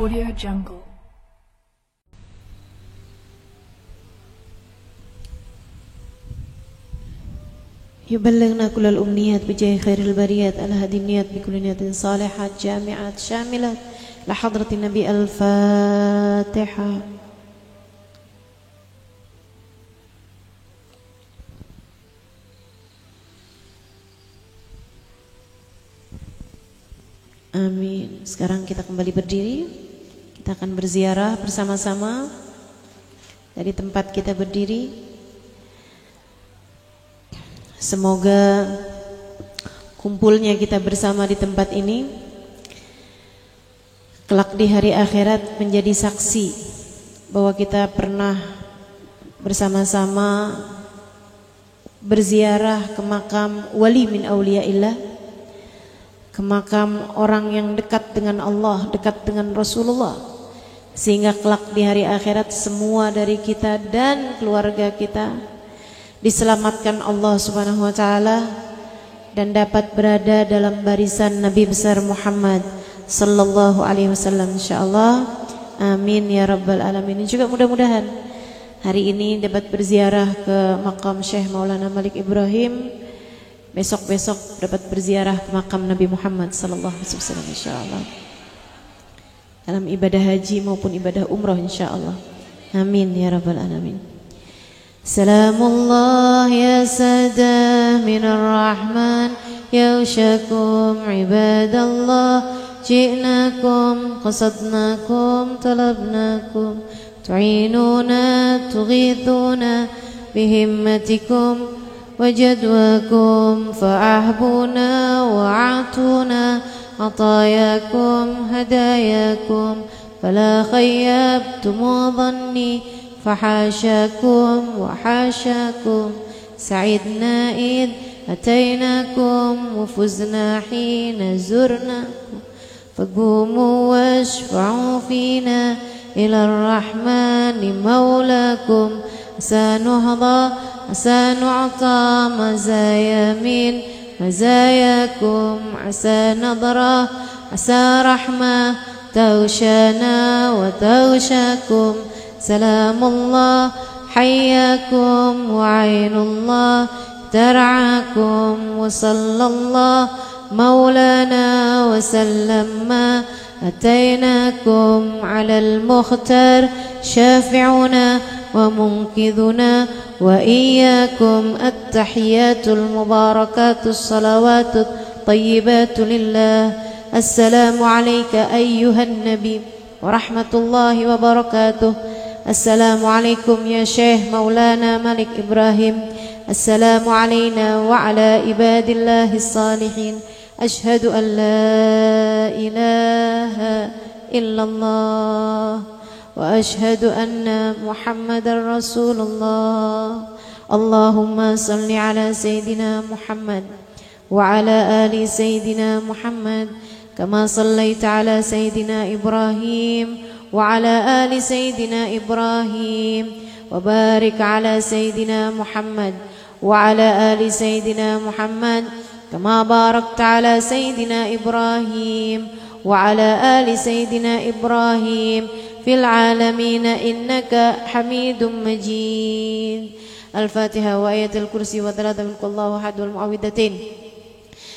Audio Jungle. يبلغنا كل الأمنيات بجاه خير البريات الهدي النيات بكل نية صالحات جامعات شاملات لحضرة النبي. الفاتحة. Amin. Sekarang kita kembali berdiri. Kita akan berziarah bersama-sama dari tempat kita berdiri. Semoga kumpulnya kita bersama di tempat ini kelak di hari akhirat menjadi saksi bahwa kita pernah bersama-sama berziarah ke makam wali min auliyaillah, ke makam orang yang dekat dengan Allah, dekat dengan Rasulullah, sehingga kelak di hari akhirat semua dari kita dan keluarga kita diselamatkan Allah Subhanahu wa taala dan dapat berada dalam barisan Nabi besar Muhammad sallallahu alaihi wasallam insyaallah. Amin ya rabbal alamin. Juga mudah-mudahan hari ini dapat berziarah ke makam Syekh Maulana Malik Ibrahim. Besok-besok dapat berziarah ke makam Nabi Muhammad sallallahu alaihi wasallam insyaallah. Dalam ibadah haji maupun ibadah umrah insyaallah. Amin ya rabbal alamin. Salamullah ya sadah minar rahman yaushakum ibadallah ji'nakum qasadnakum talabnakum tu'inuna tughithuna bihimmatikum wajadwakum fa'ahbuna wa'atuna atayakum hadayakum fala khayyabtum dhanni فحاشاكم وحاشاكم سعدنا إذ أتيناكم وفزنا حين زرناكم فقوموا واشفعوا فينا إلى الرحمن مولاكم سنهضى سنعطى مزايا من مزاياكم عسى نظرة عسى رحمة توشانا وتوشاكم سلام الله حياكم وعين الله ترعاكم وصلى الله مولانا وسلم ما أتيناكم على المختار شافعنا ومنقذنا وإياكم التحيات المباركات الصلوات الطيبات لله. السلام عليك أيها النبي ورحمة الله وبركاته. السلام عليكم يا شيخ مولانا ملك إبراهيم. السلام علينا وعلى عباد الله الصالحين. أشهد أن لا إله إلا الله وأشهد أن محمد رسول الله. اللهم صل على سيدنا محمد وعلى آل سيدنا محمد كما صليت على سيدنا إبراهيم وعلى آل سيدنا إبراهيم وبارك على سيدنا محمد وعلى آل سيدنا محمد كما باركت على سيدنا إبراهيم وعلى آل سيدنا إبراهيم في العالمين إنك حميد مجيد. الفاتحة وآية الكرسي وثلاثة من قل الله أحد والمعوذتين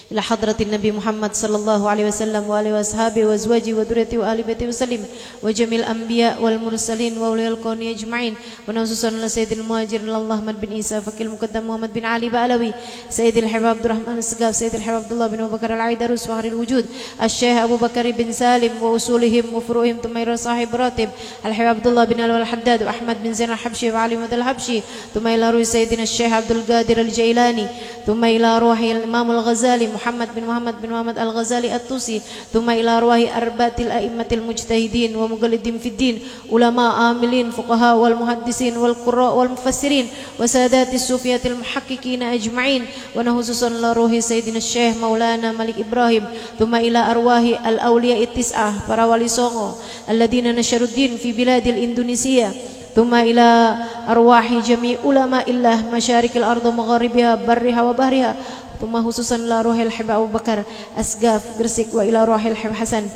إلى حضرة النبي محمد صلى الله عليه وسلم وآله وأصحابه وأزواجه وذريته وآل بيته وسلم وجميع الأنبياء والمرسلين وأولياء الكون أجمعين ونخصوصا على سيد المهاجرين الله أحمد بن عيسى فكي المقدم محمد بن علي بألوي سيد الحباب عبد الرحمن السقاف سيد الحباب عبد الله بن أبو بكر العيدروس فخر الوجود الشيخ أبو بكر بن سالم وأصولهم وفروعهم ثم إلى صاحب راتب الحباب عبد الله بن ألوى الحداد وأحمد بن زين الحبشي وعلي مد الحبشي ثم إلى روح سيدنا الشيخ عبد القادر الجيلاني ثم إلى روح الإمام الغزالي محمد بن محمد الغزالي الطوسي ثم إلى أرواح أربعة الأئمة المجتهدين ومقلدين في الدين علماء عاملين فقهاء والمحدثين والقراء والمفسرين وسادات الصوفية المحققين أجمعين ونخصوصا إلى روح سيدنا الشيخ مولانا ملك إبراهيم ثم إلى أرواح الأولياء التسعة para wali songo الذين نشروا الدين في بلاد الإندونيسية ثم إلى أرواح جميع علماء الله مشارق الأرض ومغاربها برها وبحرها ثم خصوصا إلى روح الحبيب أبو بكر أسقاف Gresik وإلى روح الحبيب حسن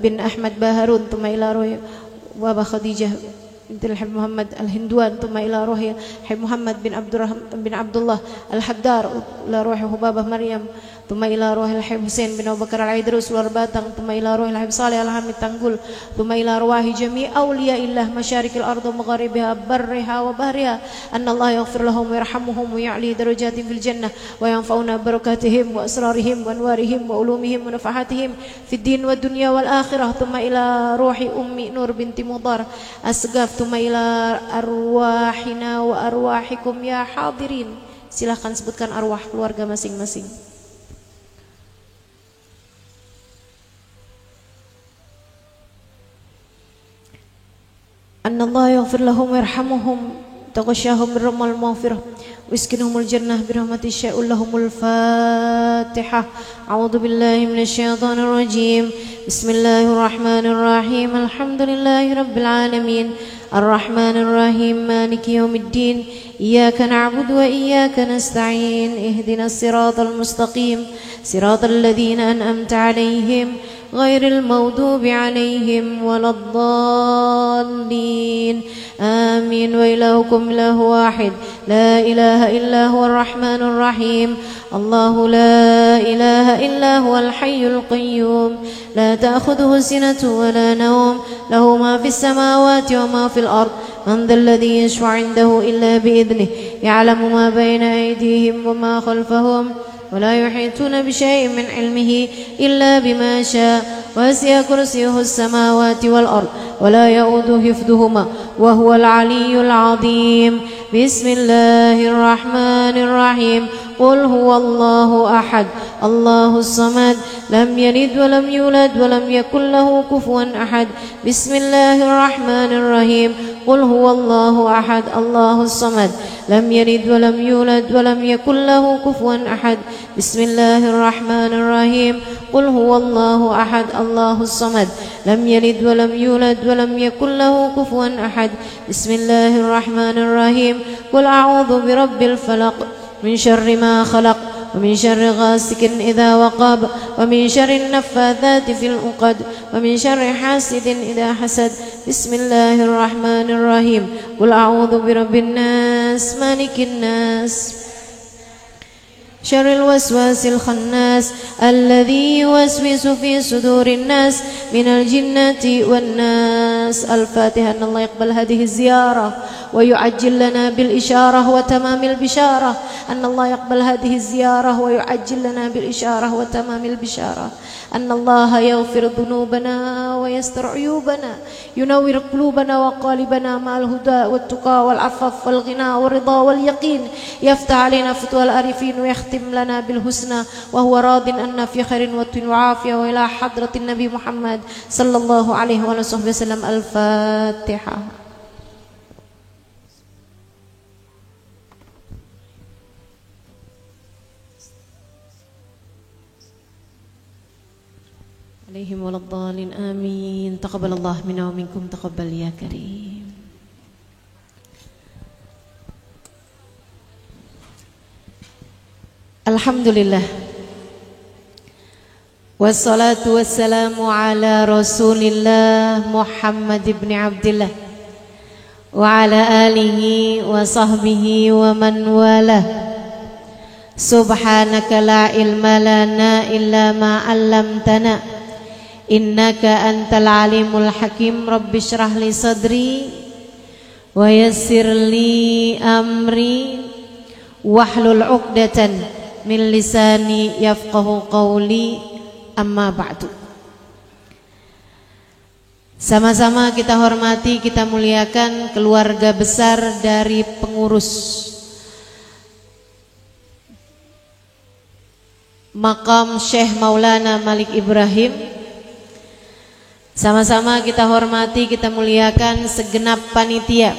bin Ahmad Baharun, thumma ila ruhi Baba Khadijah بنت الحبيب محمد الهندوان ثم إلى روح حبيب محمد بن عبد الله الحدار إلى روح حبابة مريم ثم إلى روح الحبيب حسين بن أبو بكر العيدروس والباتن ثم إلى روح الحبيب صالح الحميد تنقل ثم إلى رواه جميع أولياء الله مشارق الأرض ومغاربها برها وبحرها أن الله يغفر لهم ويرحمهم ويعلي درجاتهم في الجنة وينفعنا بركاتهم وأسرارهم وأنوارهم وعلومهم ونفحاتهم في الدين والدنيا والآخرة ثم إلى روح أمي نور بنت مضار أسقف ثم إلى أرواحنا وأرواحكم يا حاضرين. Silahkan sebutkan arwah keluarga masing-masing. أن الله يغفر لهم ويرحمهم تغشاهم بالرحمة والمغفرة ويسكنهم الجنة برحمة الشاء لهم الفاتحة. أعوذ بالله من الشيطان الرجيم. بسم الله الرحمن الرحيم. الحمد لله رب العالمين الرحمن الرحيم مالك يوم الدين إياك نعبد وإياك نستعين اهدنا الصراط المستقيم صراط الذين أنعمت عليهم غير المغضوب عليهم ولا الضالين آمين. وإلهكم إله واحد لا إله إلا هو الرحمن الرحيم الله لا إله إلا هو الحي القيوم لا تأخذه سنة ولا نوم له ما في السماوات وما في الأرض من ذا الذي يشفع عنده إلا بإذنه يعلم ما بين أيديهم وما خلفهم ولا يحيطون بشيء من علمه إلا بما شاء وسع كرسيه السماوات والأرض ولا يؤوده حفظهما وهو العلي العظيم. بسم الله الرحمن الرحيم. قل هو الله أحد الله الصمد لم يلد ولم يولد ولم يكن له كفوا أحد. بسم الله الرحمن الرحيم. قل هو الله أحد الله الصمد لم يلد ولم يولد ولم يكن له كفوا أحد. بسم الله الرحمن الرحيم. قل هو الله أحد الله الصمد لم يلد ولم يولد ولم يكن له كفوا أحد. بسم الله الرحمن الرحيم. قل أعوذ برب الفلق من شر ما خلق ومن شر غاسق إذا وقب ومن شر النفاثات في العقد ومن شر حاسد إذا حسد. بسم الله الرحمن الرحيم. قل أعوذ برب الناس مالك الناس شر الوسواس الخناس الذي يوسوس في صدور الناس من الجنة والناس. الفاتحة. أن الله يقبل هذه الزيارة ويعجل لنا بالإشارة وتمام البشارة. أن الله يقبل هذه الزيارة ويعجل لنا بالإشارة وتمام البشارة. أن الله يغفر ذنوبنا ويستر عيوبنا ينور قلوبنا وقالبنا مع الهدى والتقى والعفاف والغنى والرضا واليقين يفتح علينا فتوى العارفين ويختم لنا بالحسنى وهو راض أن في خير وعافية وإلى حضرة النبي محمد صلى الله عليه وسلم. الفاتحة. عليهم ولا الضالين آمين. تقبل الله منا ومنكم تقبل يا كريم. Alhamdulillah wassalatu wassalamu ala rasulillah Muhammad ibn Abdillah wa ala alihi wa sahbihi wa man walah. Subhanaka la ilma lana illa ma 'allamtana innaka antal alimul hakim. Rabbi shrah li sadri wa yassir li amri wahlul 'uqdatan min lisani yafqahu qawli. Amma ba'du. Sama-sama kita hormati, kita muliakan keluarga besar dari pengurus Makam Syekh Maulana Malik Ibrahim. Sama-sama kita hormati, kita muliakan segenap panitia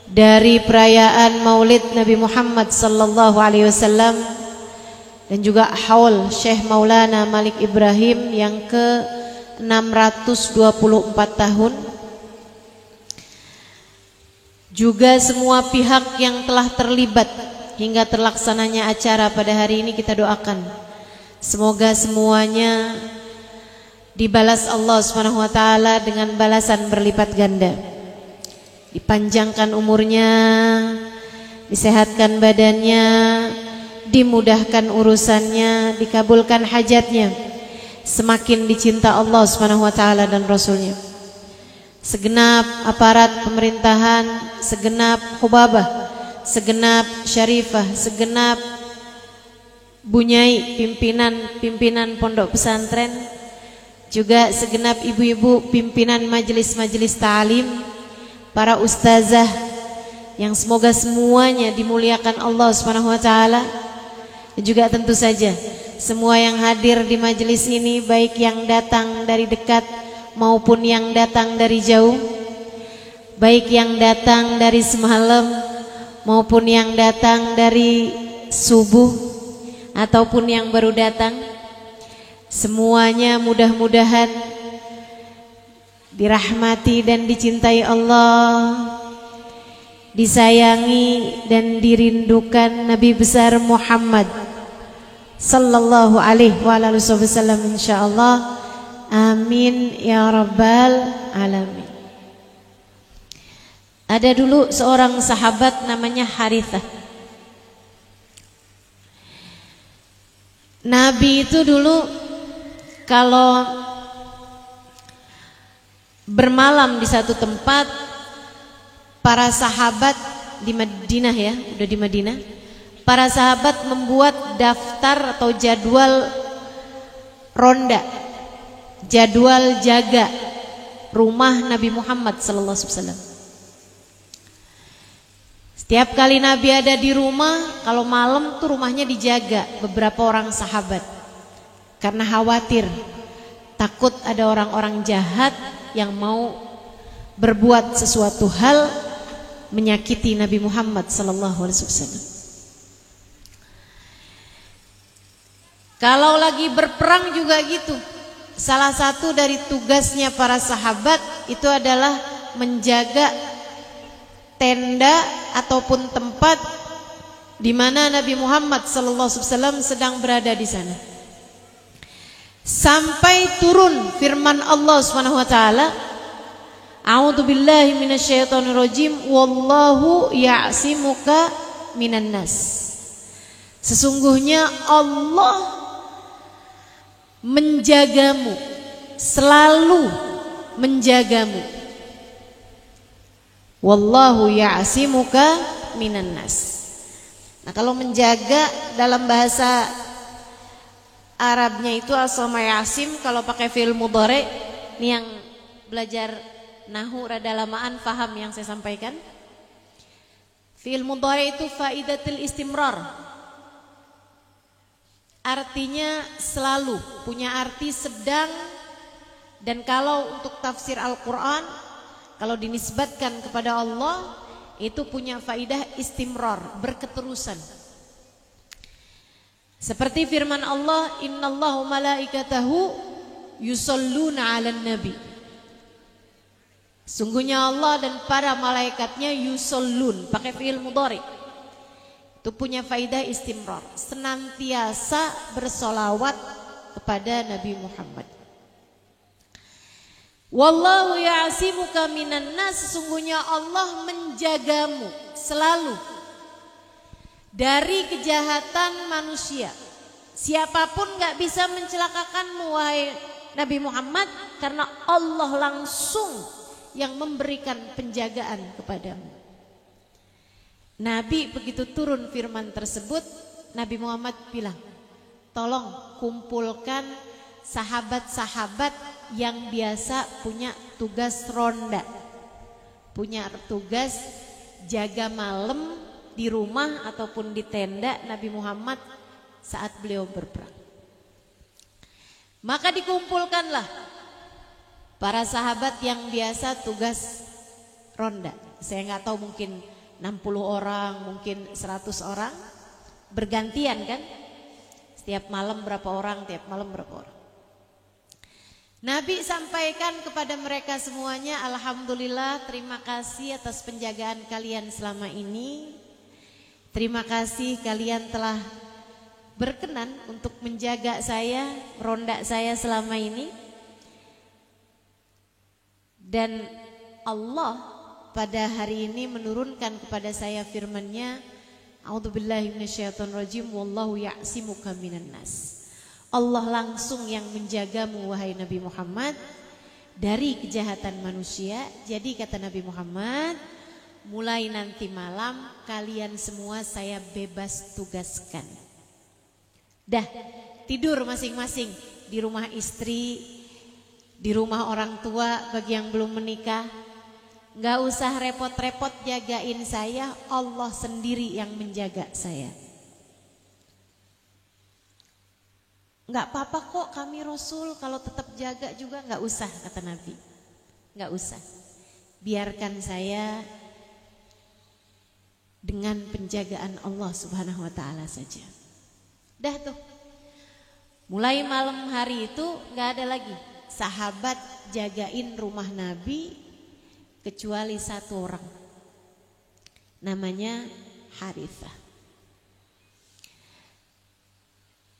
dari perayaan Maulid Nabi Muhammad sallallahu alaihi wasallam dan juga haul Syekh Maulana Malik Ibrahim yang ke-624 tahun. Juga semua pihak yang telah terlibat hingga terlaksananya acara pada hari ini, kita doakan semoga semuanya dibalas Allah Subhanahu wa taala dengan balasan berlipat ganda. Dipanjangkan umurnya, disehatkan badannya, dimudahkan urusannya, dikabulkan hajatnya, semakin dicinta Allah Subhanahu wa taala dan Rasulnya. Segenap aparat pemerintahan, segenap khubabah, segenap syarifah, segenap bunyai pimpinan pondok pesantren, juga segenap ibu-ibu pimpinan majelis-majelis ta'lim, para ustazah yang semoga semuanya dimuliakan Allah Subhanahu wa taala. Juga tentu saja semua yang hadir di majelis ini, baik yang datang dari dekat maupun yang datang dari jauh, baik yang datang dari semalam maupun yang datang dari subuh ataupun yang baru datang, semuanya mudah-mudahan dirahmati dan dicintai Allah, disayangi dan dirindukan Nabi besar Muhammad sallallahu alaihi wasallam insyaallah. Amin ya rabbal alamin. Ada dulu seorang sahabat namanya Harithah. Nabi itu dulu kalau bermalam di satu tempat, para sahabat di Madinah, ya, udah di Madinah, para sahabat membuat daftar atau jadwal ronda, jadwal jaga rumah Nabi Muhammad sallallahu alaihi wasallam. Setiap kali Nabi ada di rumah, kalau malam tuh rumahnya dijaga beberapa orang sahabat, karena khawatir takut ada orang-orang jahat yang mau berbuat sesuatu hal menyakiti Nabi Muhammad sallallahu alaihi wasallam. Kalau lagi berperang juga gitu. Salah satu dari tugasnya para sahabat itu adalah menjaga tenda ataupun tempat di mana Nabi Muhammad sallallahu alaihi wasallam sedang berada di sana. Sampai turun firman Allah Subhanahu wa taala, A'udzubillahi minasyaitonirrajim, wallahu ya'simuka minan nas. Sesungguhnya Allah menjagamu, selalu menjagamu. Wallahu ya'simuka minan nas. Nah, kalau menjaga dalam bahasa Arabnya itu as-sama yasim, kalau pakai fi'il mudhari, ini yang belajar nahwu rada lamaan paham yang saya sampaikan. Fi'il mudhari itu faidatul istimrar. Artinya selalu, punya arti sedang, dan kalau untuk tafsir Al-Qur'an, kalau dinisbatkan kepada Allah, itu punya faidah istimrar, berketerusan. Seperti firman Allah, Innallahu malaikatahu yusalluna 'alan nabi. Sungguhnya Allah dan para malaikatnya yusallun, pakai fi'il mudhari. Itu punya faidah istimrar, senantiasa bersolawat kepada Nabi Muhammad. Wallahu ya'simuka minan nas, sesungguhnya Allah menjagamu selalu dari kejahatan manusia. Siapapun gak bisa mencelakakanmu wahai Nabi Muhammad, karena Allah langsung yang memberikan penjagaan kepadamu. Nabi begitu turun firman tersebut, Nabi Muhammad bilang, tolong kumpulkan sahabat-sahabat yang biasa punya tugas ronda, punya tugas jaga malam di rumah ataupun di tenda Nabi Muhammad saat beliau berperang. Maka dikumpulkanlah para sahabat yang biasa tugas ronda. Saya nggak tahu, mungkin 60 orang, mungkin 100 orang, bergantian kan? Setiap malam berapa orang, tiap malam berapa orang. Nabi sampaikan kepada mereka semuanya, alhamdulillah, terima kasih atas penjagaan kalian selama ini. Terima kasih kalian telah berkenan untuk menjaga saya, ronda saya selama ini. Dan Allah pada hari ini menurunkan kepada saya firman-Nya, A'udzubillahi minasyaitonirrajim, wallahu ya'simuka minan nas. Allah langsung yang menjagamu wahai Nabi Muhammad dari kejahatan manusia. Jadi kata Nabi Muhammad, mulai nanti malam kalian semua saya bebas tugaskan. Dah tidur masing-masing di rumah istri, di rumah orang tua bagi yang belum menikah. Gak usah repot-repot jagain saya, Allah sendiri yang menjaga saya. Gak apa-apa kok kami Rasul kalau tetap jaga juga, gak usah kata Nabi. Gak usah, biarkan saya dengan penjagaan Allah Subhanahu wa ta'ala saja. Dah tuh, mulai malam hari itu gak ada lagi sahabat jagain rumah Nabi kecuali satu orang, namanya Harithah.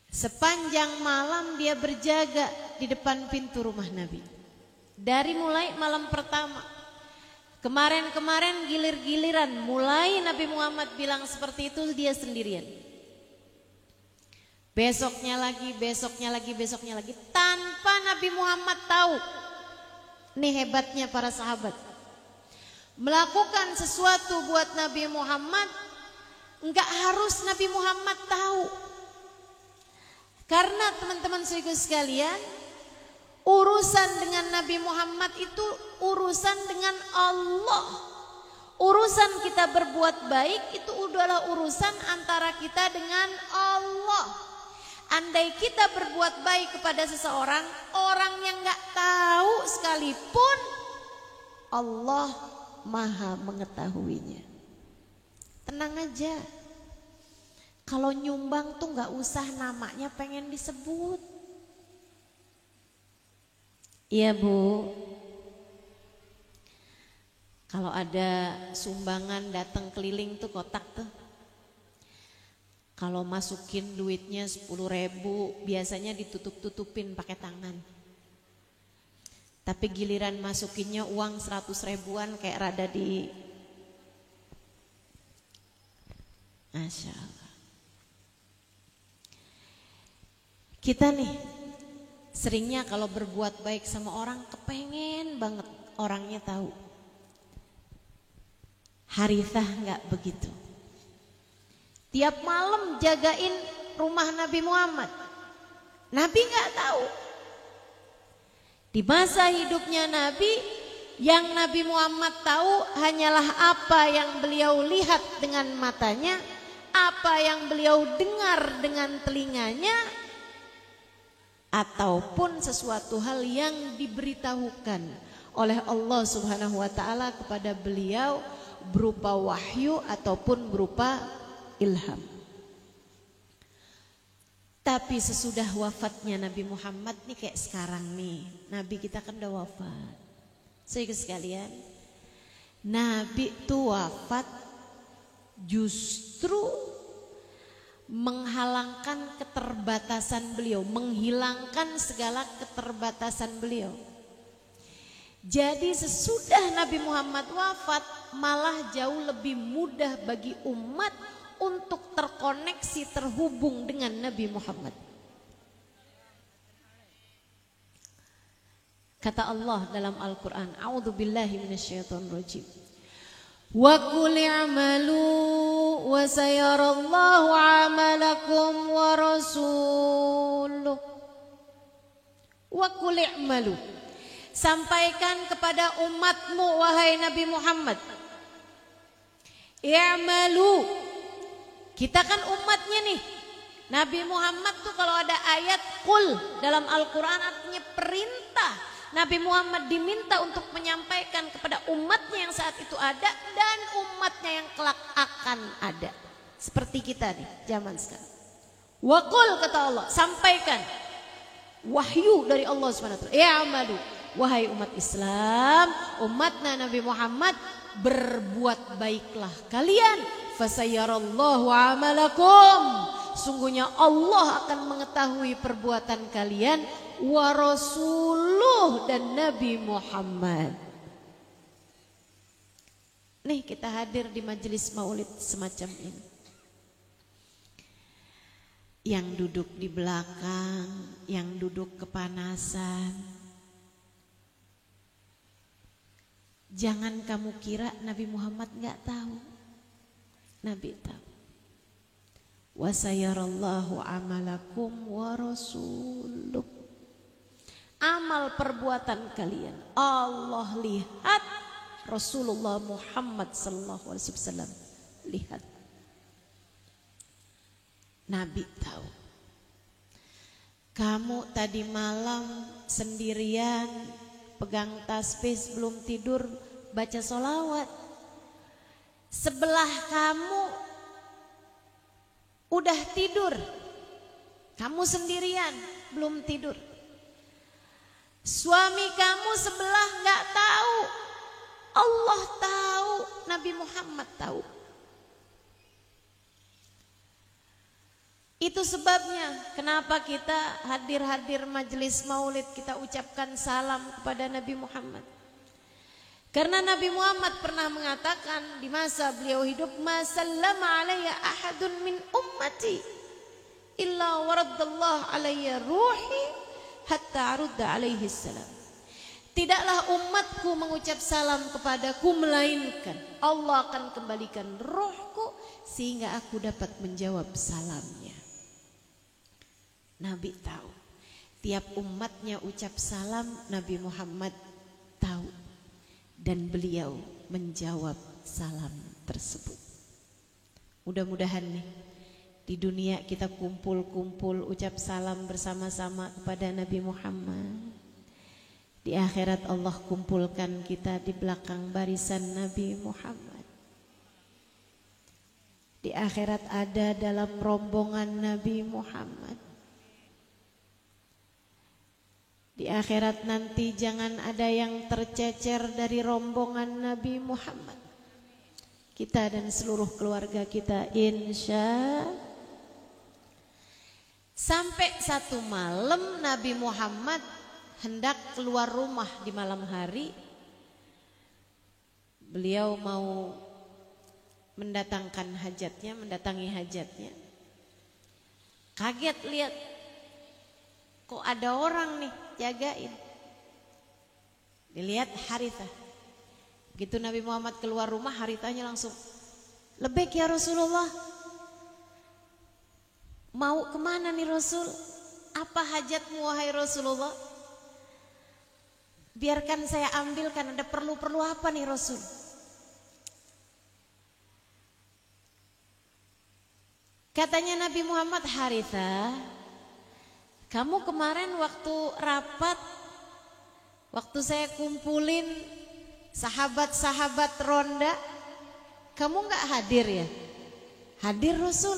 Sepanjang malam dia berjaga di depan pintu rumah Nabi. Dari mulai malam pertama, kemarin-kemarin gilir-giliran, mulai Nabi Muhammad bilang seperti itu dia sendirian. Besoknya lagi, besoknya lagi, besoknya lagi, tanpa Nabi Muhammad tahu. Ini hebatnya para sahabat. Melakukan sesuatu buat Nabi Muhammad, enggak harus Nabi Muhammad tahu. Karena teman-teman sekalian, urusan dengan Nabi Muhammad itu urusan dengan Allah. Urusan kita berbuat baik itu adalah urusan antara kita dengan Allah. Andai kita berbuat baik kepada seseorang, orang yang gak tahu sekalipun, Allah Maha mengetahuinya. Tenang aja. Kalau nyumbang tuh gak usah namanya pengen disebut. Iya Bu, kalau ada sumbangan datang keliling tuh kotak tuh, kalau masukin duitnya 10.000 biasanya ditutup-tutupin pakai tangan. Tapi giliran masukinnya uang 100 ribuan kayak rada di, Masya Allah. Kita nih seringnya kalau berbuat baik sama orang kepengen banget orangnya tahu. Harithah gak begitu. Tiap malam jagain rumah Nabi Muhammad. Nabi gak tahu. Di masa hidupnya Nabi, yang Nabi Muhammad tahu hanyalah apa yang beliau lihat dengan matanya, apa yang beliau dengar dengan telinganya, ataupun sesuatu hal yang diberitahukan oleh Allah Subhanahu wa ta'ala kepada beliau berupa wahyu ataupun berupa ilham. Tapi sesudah wafatnya Nabi Muhammad nih, kayak sekarang nih, Nabi kita kan udah wafat. Saudara sekalian, Nabi itu wafat justru menghalangkan keterbatasan beliau, menghilangkan segala keterbatasan beliau. Jadi sesudah Nabi Muhammad wafat, malah jauh lebih mudah bagi umat untuk terkoneksi, terhubung dengan Nabi Muhammad. Kata Allah dalam Al-Quran, A'udzubillahi minasyaitonirrajim, wa qul i'malu wa sayarallahu 'amalakum wa rasuluh. Wa qul i'malu, sampaikan kepada umatmu wahai Nabi Muhammad, i'malu, kita kan umatnya nih. Nabi Muhammad tuh kalau ada ayat qul dalam Al-Quran artinya perintah. Nabi Muhammad diminta untuk menyampaikan kepada umatnya yang saat itu ada dan umatnya yang kelak akan ada. Seperti kita nih zaman sekarang. Wa qul, kata Allah, sampaikan wahyu dari Allah SWT. I'malu, wahai umat Islam, umatnya Nabi Muhammad, berbuat baiklah kalian. Fasayarallahu amalakum, sungguhnya Allah akan mengetahui perbuatan kalian. Wa rasuluh, dan Nabi Muhammad. Nih kita hadir di majelis maulid semacam ini. Yang duduk di belakang, yang duduk kepanasan. Jangan kamu kira Nabi Muhammad gak tahu. Nabi tahu. Wa sayarallahu amalakum wa rasuluh. Amal perbuatan kalian Allah lihat, Rasulullah Muhammad sallallahu alaihi wasallam lihat. Nabi tahu. Kamu tadi malam sendirian pegang tasbih belum tidur baca sholawat. Sebelah kamu udah tidur. Kamu sendirian belum tidur. Suami kamu sebelah gak tahu. Allah tahu, Nabi Muhammad tahu. Itu sebabnya kenapa kita hadir-hadir majelis maulid, kita ucapkan salam kepada Nabi Muhammad. Karena Nabi Muhammad pernah mengatakan di masa beliau hidup, "Ma sallama alayya ahadun min ummati illa waraddallahu alayya ruhi hatta arudda alaihi salam." Tidaklah umatku mengucap salam kepadaku melainkan Allah akan kembalikan rohku sehingga aku dapat menjawab salamnya. Nabi tahu. Tiap umatnya ucap salam, Nabi Muhammad tahu. Dan beliau menjawab salam tersebut. Mudah-mudahan nih di dunia kita kumpul-kumpul ucap salam bersama-sama kepada Nabi Muhammad. Di akhirat Allah kumpulkan kita di belakang barisan Nabi Muhammad. Di akhirat ada dalam rombongan Nabi Muhammad. Di akhirat nanti jangan ada yang tercecer dari rombongan Nabi Muhammad. Kita dan seluruh keluarga kita insya. Sampai satu malam Nabi Muhammad hendak keluar rumah di malam hari. Beliau mau mendatangkan hajatnya, mendatangi hajatnya. Kaget lihat, kok ada orang nih jagain. Dilihat Harithah. Begitu Nabi Muhammad keluar rumah, Harithahnya langsung, "Lebek ya Rasulullah. Mau kemana nih Rasul? Apa hajatmu wahai Rasulullah? Biarkan saya ambilkan, ada perlu apa nih Rasul?" Katanya Nabi Muhammad, "Harithah, kamu kemarin waktu rapat, waktu saya kumpulin sahabat-sahabat ronda, kamu gak hadir ya?" "Hadir Rasul."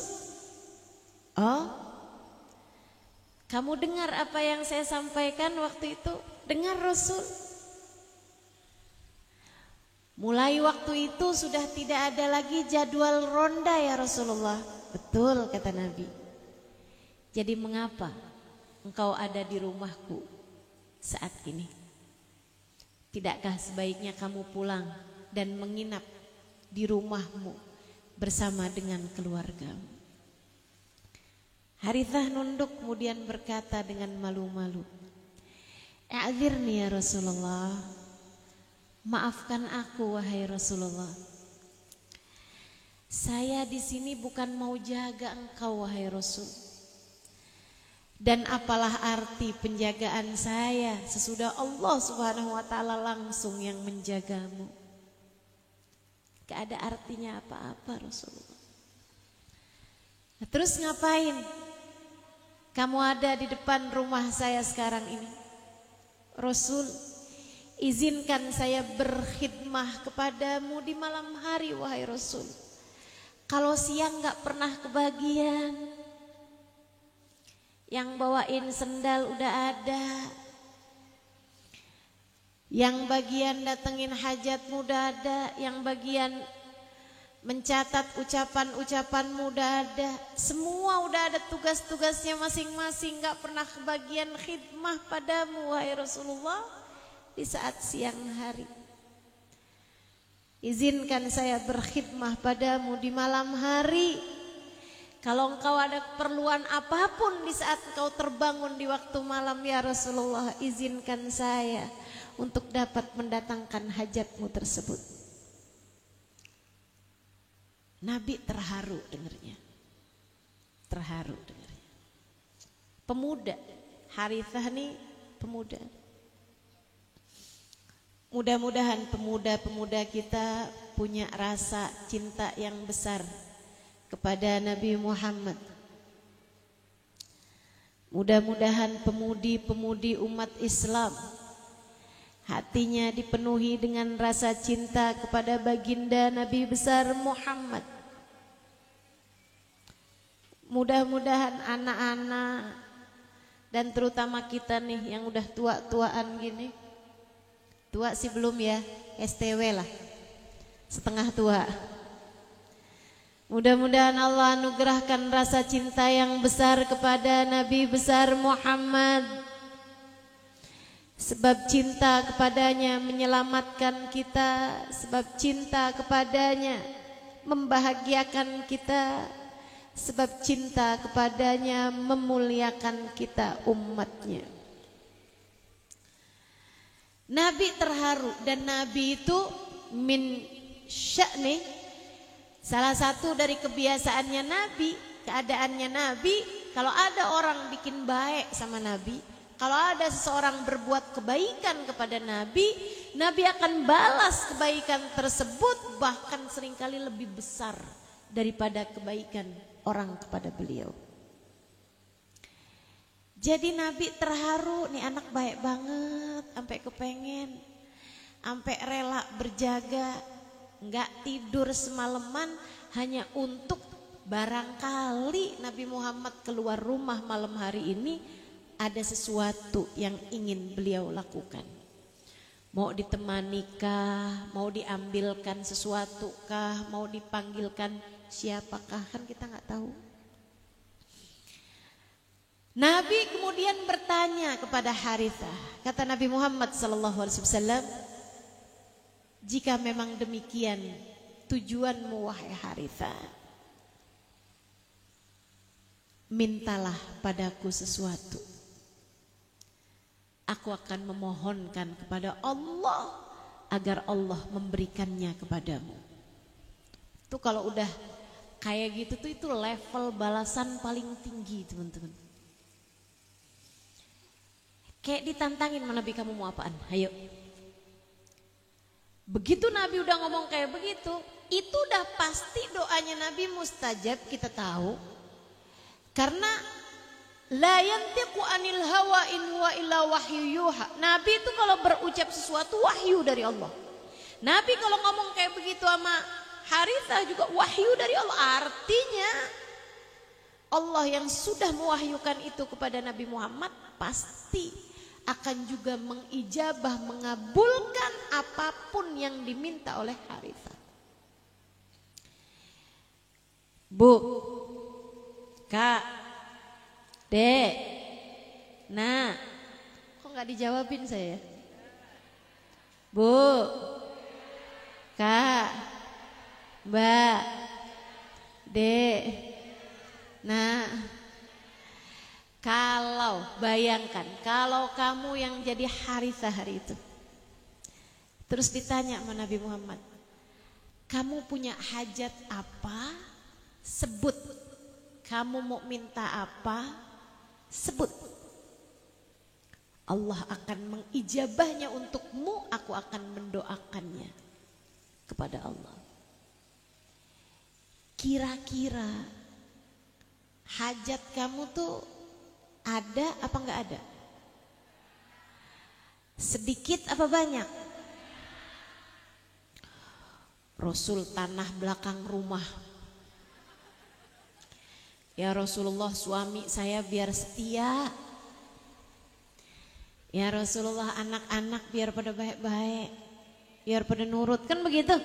"Oh, kamu dengar apa yang saya sampaikan waktu itu?" "Dengar Rasul." "Mulai waktu itu sudah tidak ada lagi jadwal ronda ya Rasulullah." "Betul," kata Nabi. "Jadi mengapa engkau ada di rumahku saat ini? Tidakkah sebaiknya kamu pulang dan menginap di rumahmu bersama dengan keluargamu?" Harithah nunduk kemudian berkata dengan malu-malu, "A'dzirni ya Rasulullah. Maafkan aku wahai Rasulullah. Saya di sini bukan mau jaga engkau wahai Rasul. Dan apalah arti penjagaan saya sesudah Allah Subhanahu wa taala langsung yang menjagamu? Gak ada artinya apa-apa Rasulullah. Nah, terus ngapain kamu ada di depan rumah saya sekarang ini? Rasul, izinkan saya berkhidmah kepadamu di malam hari wahai Rasul. Kalau siang gak pernah kebagian. Yang bawain sendal udah ada, yang bagian datengin hajatmu udah ada, yang bagian mencatat ucapan-ucapanmu udah ada. Semua udah ada tugas-tugasnya masing-masing. Gak pernah kebagian khidmah padamu wahai Rasulullah di saat siang hari. izinkan saya berkhidmah padamu di malam hari. Kalau engkau ada keperluan apapun di saat engkau terbangun di waktu malam ya Rasulullah, izinkan saya untuk dapat mendatangkan hajatmu tersebut. Nabi terharu dengarnya. Terharu dengarnya. Pemuda, Harithah nih pemuda. Mudah-mudahan pemuda-pemuda kita punya rasa cinta yang besar kepada Nabi Muhammad. Mudah-mudahan pemudi-pemudi umat Islam hatinya dipenuhi dengan rasa cinta kepada baginda Nabi besar Muhammad. Mudah-mudahan anak-anak dan terutama kita nih yang udah tua-tuaan gini, tua sih belum ya, STW lah, setengah tua. Mudah-mudahan Allah anugerahkan rasa cinta yang besar kepada Nabi besar Muhammad. Sebab cinta kepadanya menyelamatkan kita, sebab cinta kepadanya membahagiakan kita, sebab cinta kepadanya memuliakan kita umatnya. Nabi terharu dan Nabi itu min sya'ni, salah satu dari kebiasaannya Nabi, keadaannya Nabi, kalau ada orang bikin baik sama Nabi, kalau ada seseorang berbuat kebaikan kepada Nabi, Nabi akan balas kebaikan tersebut bahkan seringkali lebih besar daripada kebaikan orang kepada beliau. Jadi Nabi terharu, nih anak baik banget, sampai kepengen, sampai rela berjaga, nggak tidur semalaman hanya untuk barangkali Nabi Muhammad keluar rumah malam hari ini ada sesuatu yang ingin beliau lakukan. Mau ditemanikah, mau diambilkan sesuatu kah, mau dipanggilkan siapakah, kan kita nggak tahu. Nabi kemudian bertanya kepada Harithah. Kata Nabi Muhammad SAW, jika memang demikian tujuanmu wahai Harithah, mintalah padaku sesuatu. Aku akan memohonkan kepada Allah agar Allah memberikannya kepadamu. Itu kalau udah kayak gitu tuh itu level balasan paling tinggi teman-teman. Kayak ditantangin sama Nabi, kamu mau apaan? Ayo. Begitu Nabi udah ngomong kayak begitu, itu udah pasti doanya Nabi mustajab, kita tahu. Karena la yantiqu anil hawa in huwa illa wahyu yuha. Nabi itu kalau berucap sesuatu wahyu dari Allah. Nabi kalau ngomong kayak begitu sama Harithah juga wahyu dari Allah. Artinya Allah yang sudah mewahyukan itu kepada Nabi Muhammad pasti akan juga mengijabah, mengabulkan apapun yang diminta oleh Harithah. Bu, Kak, Dek, nah, kok nggak dijawabin saya? Bu, Kak, Mbak, Dek, nah. Kalau bayangkan, kalau kamu yang jadi Harithah hari itu, terus ditanya sama Nabi Muhammad, kamu punya hajat apa? Sebut. Kamu mau minta apa? Sebut. Allah akan mengijabahnya untukmu, aku akan mendoakannya kepada Allah. Kira-kira hajat kamu tuh ada apa enggak ada? Sedikit apa banyak? Rasul tanah belakang rumah. Ya Rasulullah, suami saya biar setia. Ya Rasulullah, anak-anak biar pada baik-baik, biar pada nurut, kan begitu?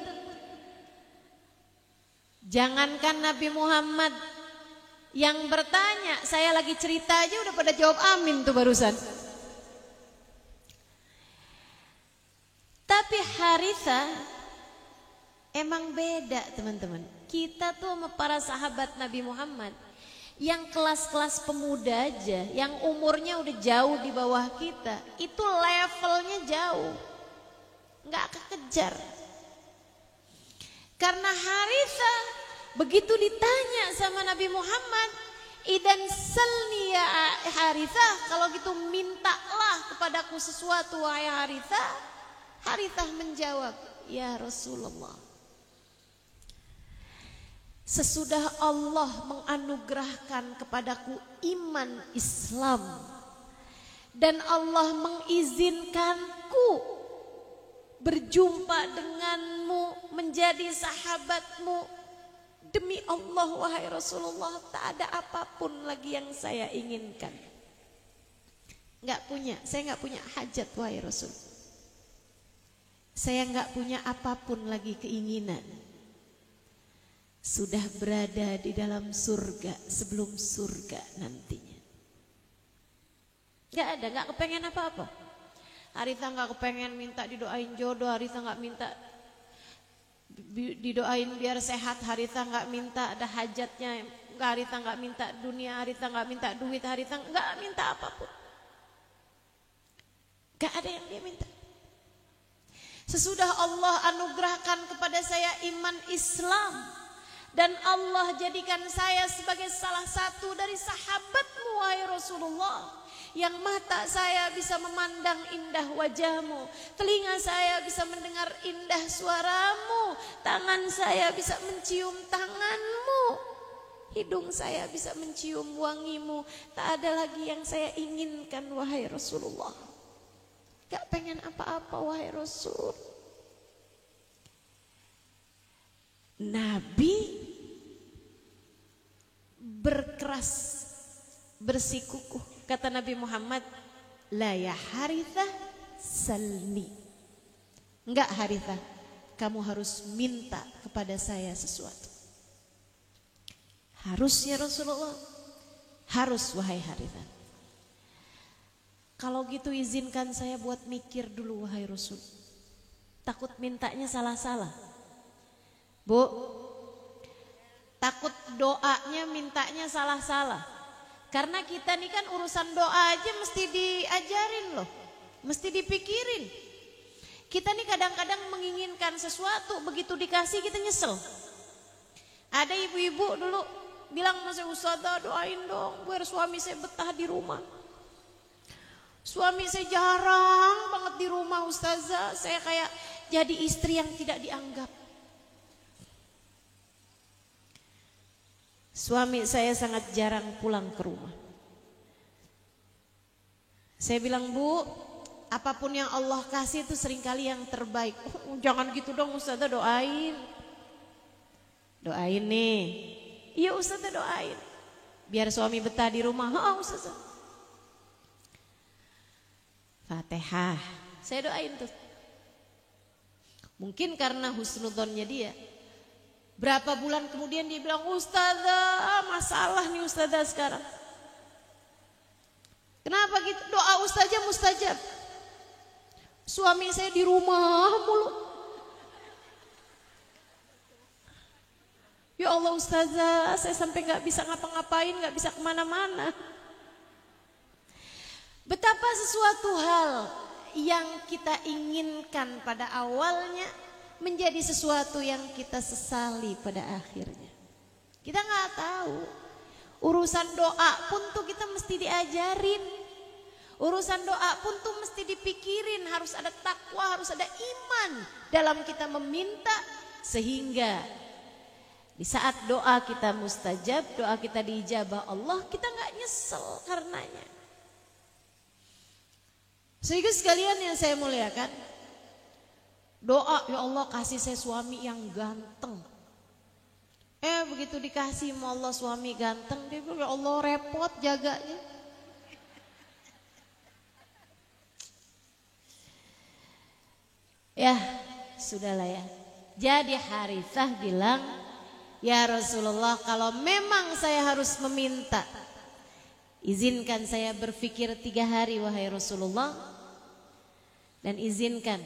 Jangankan Nabi Muhammad yang bertanya, saya lagi cerita aja udah pada jawab amin tuh barusan. Tapi Harithah Emang beda teman-teman. Kita tuh sama para sahabat Nabi Muhammad yang kelas-kelas pemuda aja, yang umurnya udah jauh di bawah kita, itu levelnya jauh, nggak kekejar. Karena Harithah begitu ditanya sama Nabi Muhammad, idan salni ya Harithah, kalau gitu mintalah kepadaku sesuatu wahai Harithah. Harithah menjawab, ya Rasulullah, sesudah Allah menganugerahkan kepadaku iman Islam dan Allah mengizinkanku berjumpa denganmu, menjadi sahabatmu, demi Allah wahai Rasulullah, tak ada apapun lagi yang saya inginkan. Saya nggak punya hajat wahai Rasul. Saya nggak punya apapun lagi keinginan. Sudah berada di dalam surga sebelum surga nantinya. Gak ada, gak kepengen apa-apa. Harithah gak kepengen minta didoain jodoh, Harithah gak minta didoain biar sehat, Harithah gak minta ada hajatnya, Harithah gak minta dunia, Harithah gak minta duit, Harithah gak minta apapun. Gak ada yang dia minta. Sesudah Allah anugerahkan kepada saya iman Islam dan Allah jadikan saya sebagai salah satu dari sahabatmu wahai Rasulullah, yang mata saya bisa memandang indah wajahmu, telinga saya bisa mendengar indah suaramu, tangan saya bisa mencium tanganmu, hidung saya bisa mencium wangimu. Tak ada lagi yang saya inginkan wahai Rasulullah. Gak pengen apa-apa wahai Rasul. Nabi berkeras, bersikukuh. Kata Nabi Muhammad, la ya Harithah salni. Enggak Harithah, kamu harus minta kepada saya sesuatu. Harus ya Rasulullah. Harus wahai Harithah. Kalau gitu izinkan saya buat mikir dulu wahai Rasul. Takut mintanya salah-salah. Bu, takut doanya mintanya salah-salah. Karena kita nih kan urusan doa aja mesti diajarin loh, mesti dipikirin. Kita nih kadang-kadang menginginkan sesuatu, begitu dikasih kita nyesel. Ada ibu-ibu dulu bilang sama saya, Ustazah doain dong biar suami saya betah di rumah. Suami saya jarang banget di rumah Ustazah, saya kayak jadi istri yang tidak dianggap. Suami saya sangat jarang pulang ke rumah. Saya bilang, Bu, apapun yang Allah kasih itu seringkali yang terbaik. Oh, jangan gitu dong Ustazah, doain. Doain nih. Iya Ustazah doain. Biar suami betah di rumah. Oh Ustazah. Fatihah. Saya doain tuh. Mungkin karena husnudzonnya dia. Berapa bulan kemudian dia bilang, Ustazah masalah nih Ustazah sekarang. Kenapa gitu? Doa Ustazah mustajab. Suami saya di rumah mulu. Ya Allah Ustazah, saya sampai gak bisa ngapa-ngapain, gak bisa kemana-mana. Betapa sesuatu hal yang kita inginkan pada awalnya menjadi sesuatu yang kita sesali pada akhirnya. Kita nggak tahu. Urusan doa pun tuh kita mesti diajarin. Urusan doa pun tuh mesti dipikirin. Harus ada takwa, harus ada iman dalam kita meminta, sehingga di saat doa kita mustajab, doa kita diijabah Allah, kita nggak nyesel karenanya. Sehingga sekalian yang saya muliakan, doa, ya Allah kasih saya suami yang ganteng. Begitu dikasih sama Allah suami ganteng, dia bilang, ya Allah repot jaganya. Ya sudahlah ya. Jadi Harithah bilang, ya Rasulullah, kalau memang saya harus meminta, izinkan saya berpikir 3 hari wahai Rasulullah. Dan izinkan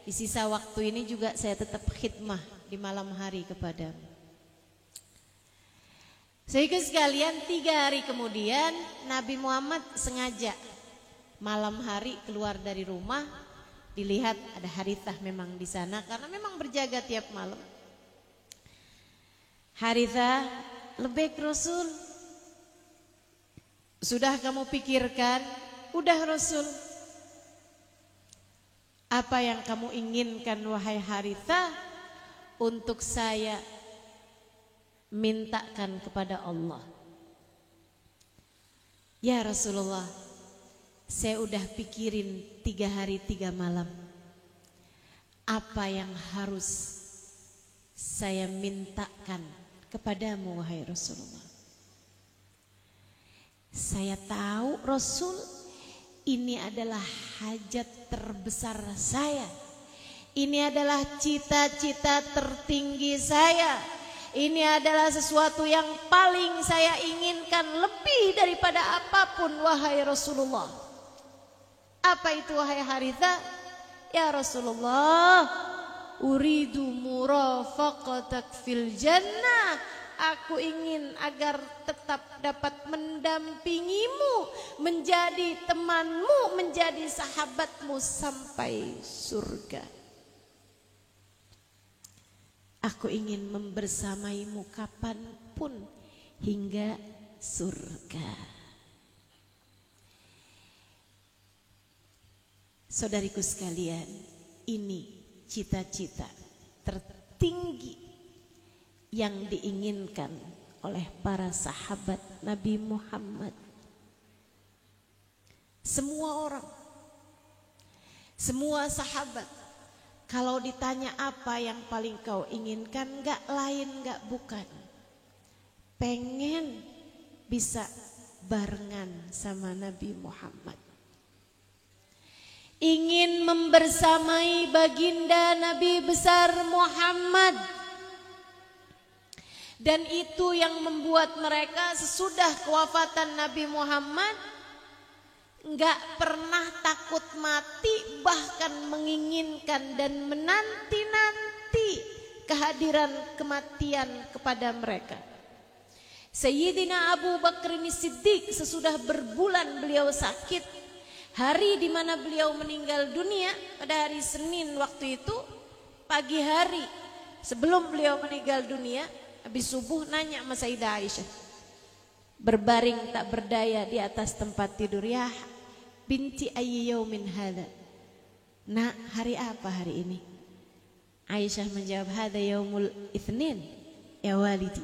di sisa waktu ini juga saya tetap khidmah di malam hari kepadamu. Sehingga sekalian 3 hari kemudian Nabi Muhammad sengaja malam hari keluar dari rumah. Dilihat ada Harithah memang di sana karena memang berjaga tiap malam. Harithah, lebih Rasul. Sudah kamu pikirkan? Udah Rasul. Apa yang kamu inginkan wahai Harithah? Untuk saya mintakan kepada Allah. Ya Rasulullah, saya udah pikirin 3 hari 3 malam. Apa yang harus saya mintakan kepadamu wahai Rasulullah? Saya tahu Rasul, ini adalah hajat terbesar saya. Ini adalah cita-cita tertinggi saya. Ini adalah sesuatu yang paling saya inginkan lebih daripada apapun wahai Rasulullah. Apa itu wahai Harithah? Ya Rasulullah, uridu murafaqatak fil jannah. Aku ingin agar tetap dapat mendampingimu, menjadi temanmu, menjadi sahabatmu sampai surga. Aku ingin membersamaimu kapanpun hingga surga. Saudariku sekalian, ini cita-cita tertinggi yang diinginkan oleh para sahabat Nabi Muhammad. Semua orang, semua sahabat, kalau ditanya apa yang paling kau inginkan, gak lain gak bukan pengen bisa barengan sama Nabi Muhammad. Ingin membersamai baginda Nabi besar Muhammad. Dan itu yang membuat mereka sesudah kewafatan Nabi Muhammad enggak pernah takut mati, bahkan menginginkan dan menanti-nanti kehadiran kematian kepada mereka. Sayyidina Abu Bakar Siddiq sesudah berbulan beliau sakit, hari di mana beliau meninggal dunia pada hari Senin waktu itu, pagi hari sebelum beliau meninggal dunia, habis subuh nanya sama Sayyidah Aisyah, berbaring tak berdaya di atas tempat tidur, ya binti ayyi yaumin hadza, nak hari apa hari ini? Aisyah menjawab, hadza yaumul itsnin ya walidi,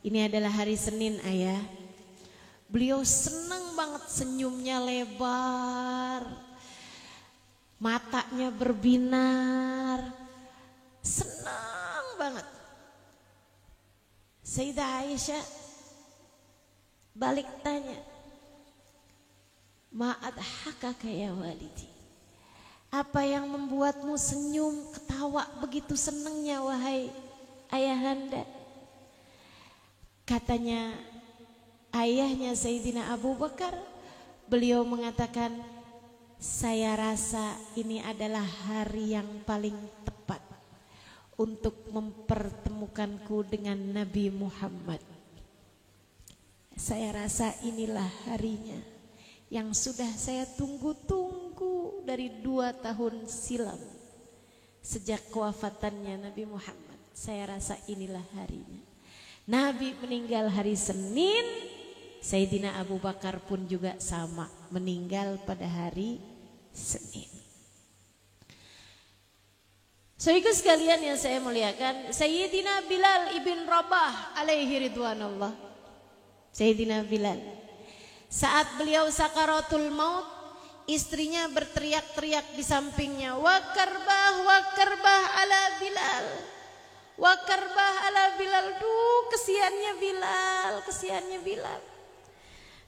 ini adalah hari Senin ayah. Beliau senang banget, senyumnya lebar, matanya berbinar, senang banget. Sayyidah Aisyah balik tanya, ma'adhakaka ya walidi, apa yang membuatmu senyum ketawa begitu senangnya wahai ayahanda? Katanya ayahnya Sayyidina Abu Bakar, beliau mengatakan, saya rasa ini adalah hari yang paling tepat untuk mempertemukanku dengan Nabi Muhammad. Saya rasa inilah harinya yang sudah saya tunggu-tunggu dari 2 tahun silam. Sejak kewafatannya Nabi Muhammad, saya rasa inilah harinya. Nabi meninggal hari Senin, Sayyidina Abu Bakar pun juga sama, meninggal pada hari Senin. Saudara sekalian yang saya muliakan, Sayyidina Bilal ibn Rabah alaihi ridwanullah. Sayyidina Bilal, saat beliau sakaratul maut, istrinya berteriak-teriak di sampingnya, wa karbah ala Bilal, wa karbah ala Bilal. Duh, kesiannya Bilal, kesiannya Bilal.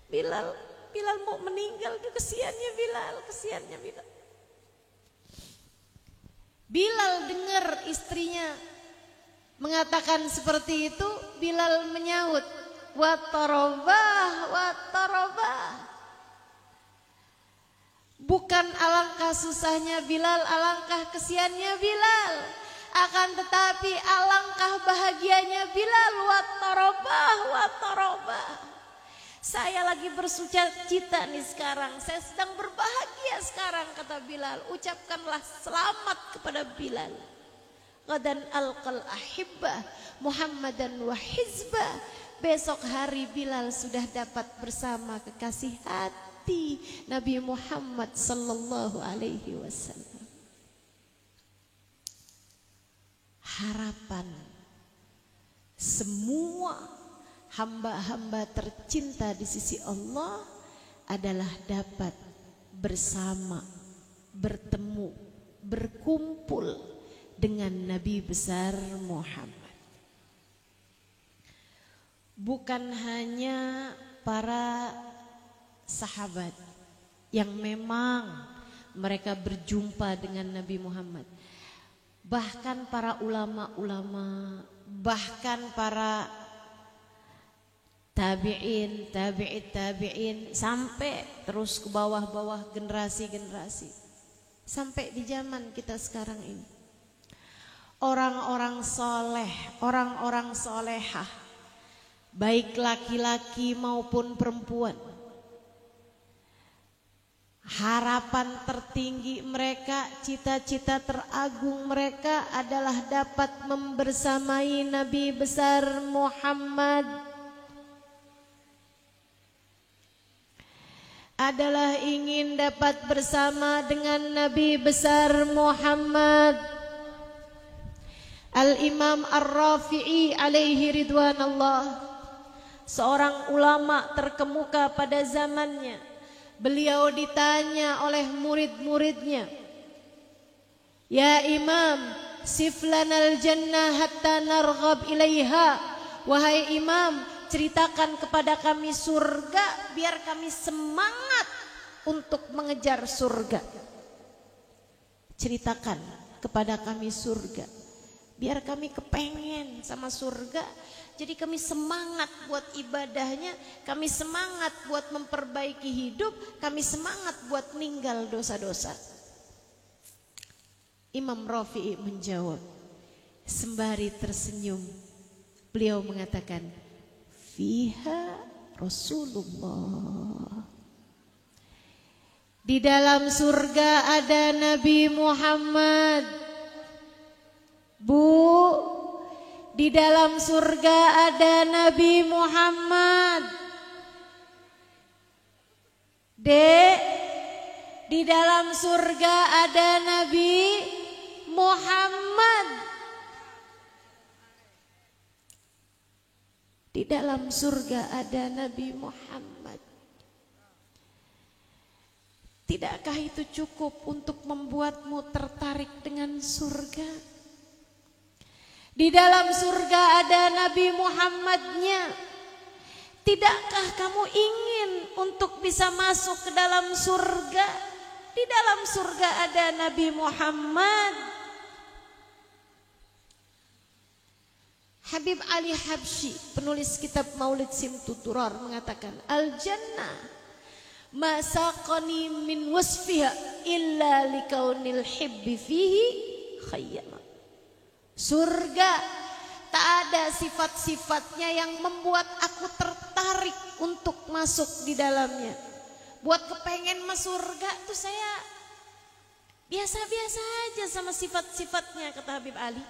Bilal mau meninggal, duh kesiannya Bilal, kesiannya Bilal. Bilal dengar istrinya mengatakan seperti itu, Bilal menyaut, wa tarabah. Bukan alangkah susahnya Bilal, alangkah kesiannya Bilal. Akan tetapi alangkah bahagianya Bilal, wa tarobah. Saya lagi bersucacita nih sekarang, saya sedang berbahagia sekarang, kata Bilal. Ucapkanlah selamat kepada Bilal. Qadan alqal ahibbah Muhammadan wa hizbah. Besok hari Bilal sudah dapat bersama kekasih hati Nabi Muhammad sallallahu alaihi wasallam. Harapan semua hamba-hamba tercinta di sisi Allah adalah dapat bersama, bertemu, berkumpul dengan Nabi besar Muhammad. Bukan hanya para sahabat yang memang mereka berjumpa dengan Nabi Muhammad, bahkan para ulama-ulama, bahkan para tabi'in, tabi'in, sampai terus ke bawah-bawah generasi-generasi, sampai di zaman kita sekarang ini. Orang-orang soleh, orang-orang solehah, baik laki-laki maupun perempuan, harapan tertinggi mereka, cita-cita teragung mereka adalah dapat membersamai Nabi besar Muhammad, adalah ingin dapat bersama dengan Nabi besar Muhammad. Al-Imam Ar-Rafi'i alaihi ridwanallah, seorang ulama terkemuka pada zamannya, beliau ditanya oleh murid-muridnya, "Ya Imam, sif lanal jannah hatta narghab ilaiha." Wahai Imam, ceritakan kepada kami surga biar kami semangat untuk mengejar surga. Ceritakan kepada kami surga biar kami kepengen sama surga. Jadi kami semangat buat ibadahnya, kami semangat buat memperbaiki hidup, kami semangat buat meninggal dosa-dosa. Imam Rafi'i menjawab sembari tersenyum. Beliau mengatakan, "Fiha Rasulullah." Di dalam surga ada Nabi Muhammad. Bu, di dalam surga ada Nabi Muhammad. Dek, di dalam surga ada Nabi Muhammad. Di dalam surga ada Nabi Muhammad. Tidakkah itu cukup untuk membuatmu tertarik dengan surga? Di dalam surga ada Nabi Muhammadnya. Tidakkah kamu ingin untuk bisa masuk ke dalam surga? Di dalam surga ada Nabi Muhammad. Habib Ali Habsyi, penulis kitab Maulid Simtuturar, mengatakan, "Al-jannah ma saqani min wasfiha illa likaunil hibbi fihi khayyama." Surga tak ada sifat-sifatnya yang membuat aku tertarik untuk masuk di dalamnya. Buat kepengen masuk surga tuh saya biasa-biasa aja sama sifat-sifatnya, kata Habib Ali.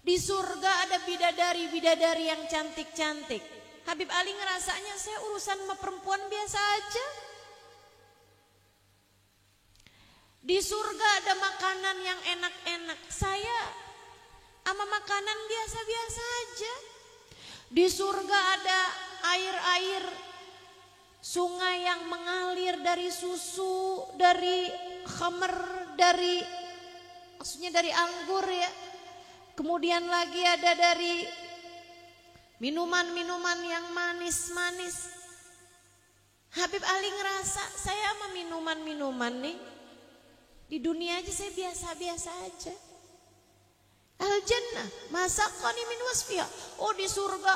Di surga ada bidadari-bidadari yang cantik-cantik. Habib Ali ngerasanya saya urusan sama perempuan biasa aja. Di surga ada makanan yang enak-enak. Saya sama makanan biasa-biasa aja. Di surga ada air-air sungai yang mengalir dari susu, dari khamr, maksudnya dari anggur ya. Kemudian lagi ada dari minuman-minuman yang manis-manis. Habib Ali ngerasa saya sama minuman-minuman nih, di dunia aja saya biasa-biasa aja. Al-jannah masaqani min wasfiha. Oh, di surga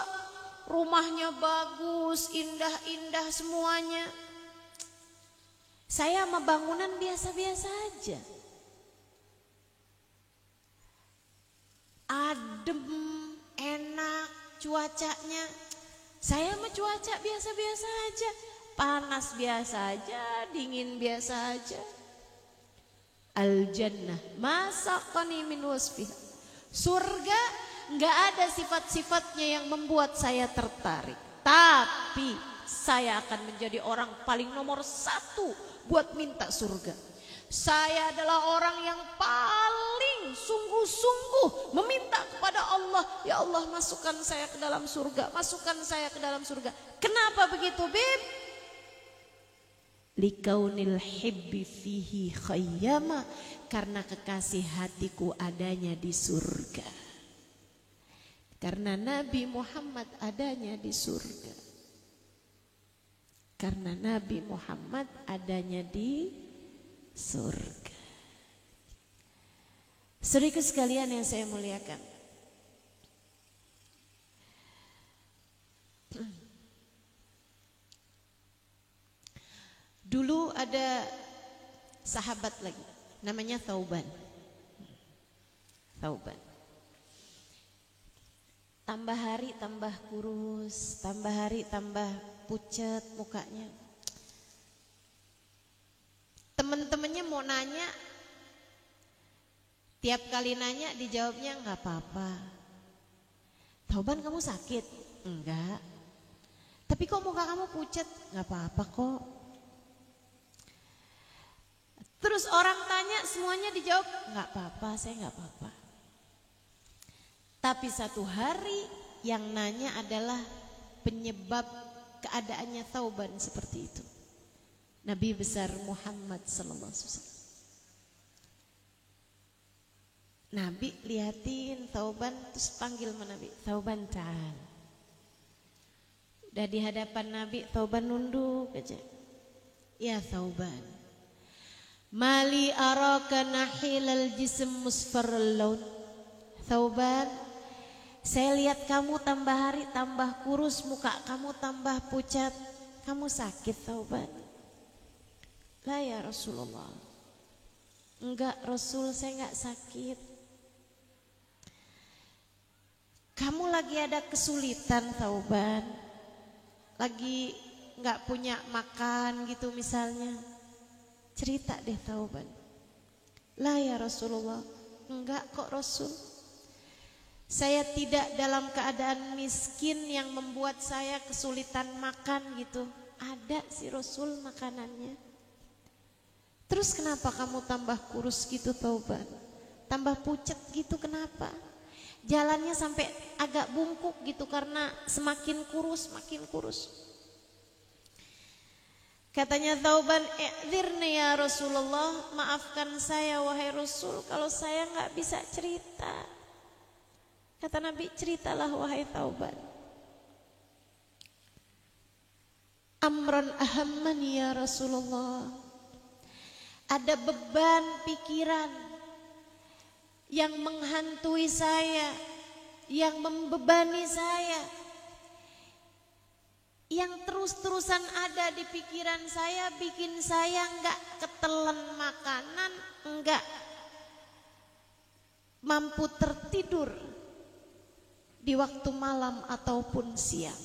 rumahnya bagus, indah-indah semuanya. Saya sama bangunan biasa-biasa aja. adem, enak cuacanya. Saya mah cuaca biasa-biasa aja, panas biasa aja, dingin biasa aja. Al-jannah masaqani min wasfiha. Surga nggak ada sifat-sifatnya yang membuat saya tertarik, tapi saya akan menjadi orang paling nomor 1 buat minta surga. Saya adalah orang yang paling sungguh-sungguh meminta kepada Allah, ya Allah masukkan saya ke dalam surga, masukkan saya ke dalam surga. Kenapa begitu, Bib? Likaunil hibbi fihi khayyama, karena kekasih hatiku adanya di surga. Karena Nabi Muhammad adanya di surga. Karena Nabi Muhammad adanya di surga. Saudaraku sekalian yang saya muliakan, dulu ada sahabat lagi namanya Thauban. Tambah hari tambah kurus, tambah hari tambah pucat mukanya. Temen-temennya mau nanya, tiap kali nanya dijawabnya nggak apa-apa. Thauban, kamu sakit? Enggak. Tapi kok muka kamu pucat? Nggak apa-apa kok. Terus orang tanya, semuanya dijawab nggak apa-apa, saya nggak apa-apa. Tapi satu hari yang nanya adalah penyebab keadaannya Thauban seperti itu. Nabi besar Muhammad sallallahu alaihi wasallam. Nabi liatin Thauban, terus panggil sama Nabi, Thauban ta'al. Udah di hadapan Nabi, Thauban nunduk aja. Ya Thauban, mali araka nahilal jism musfarral laun. Thauban, saya lihat kamu tambah hari tambah kurus, muka kamu tambah pucat. Kamu sakit, Thauban? La ya Rasulullah. Enggak Rasul, saya enggak sakit. Kamu lagi ada kesulitan, Thauban? Lagi enggak punya makan gitu misalnya. Cerita deh, Thauban. La ya Rasulullah. Enggak kok Rasul. Saya tidak dalam keadaan miskin yang membuat saya kesulitan makan gitu. Ada si Rasul makanannya. Terus kenapa kamu tambah kurus gitu, Thauban? Tambah pucat gitu kenapa? Jalannya sampai agak bungkuk gitu karena semakin kurus makin kurus. Katanya Thauban, "I'dzirni ya Rasulullah, maafkan saya wahai Rasul kalau saya enggak bisa cerita." Kata Nabi, ceritalah wahai Thauban. Amran ahamman ya Rasulullah. Ada beban pikiran yang menghantui saya, yang membebani saya, yang terus-terusan ada di pikiran saya, bikin saya enggak ketelan makanan, enggak mampu tertidur di waktu malam ataupun siang.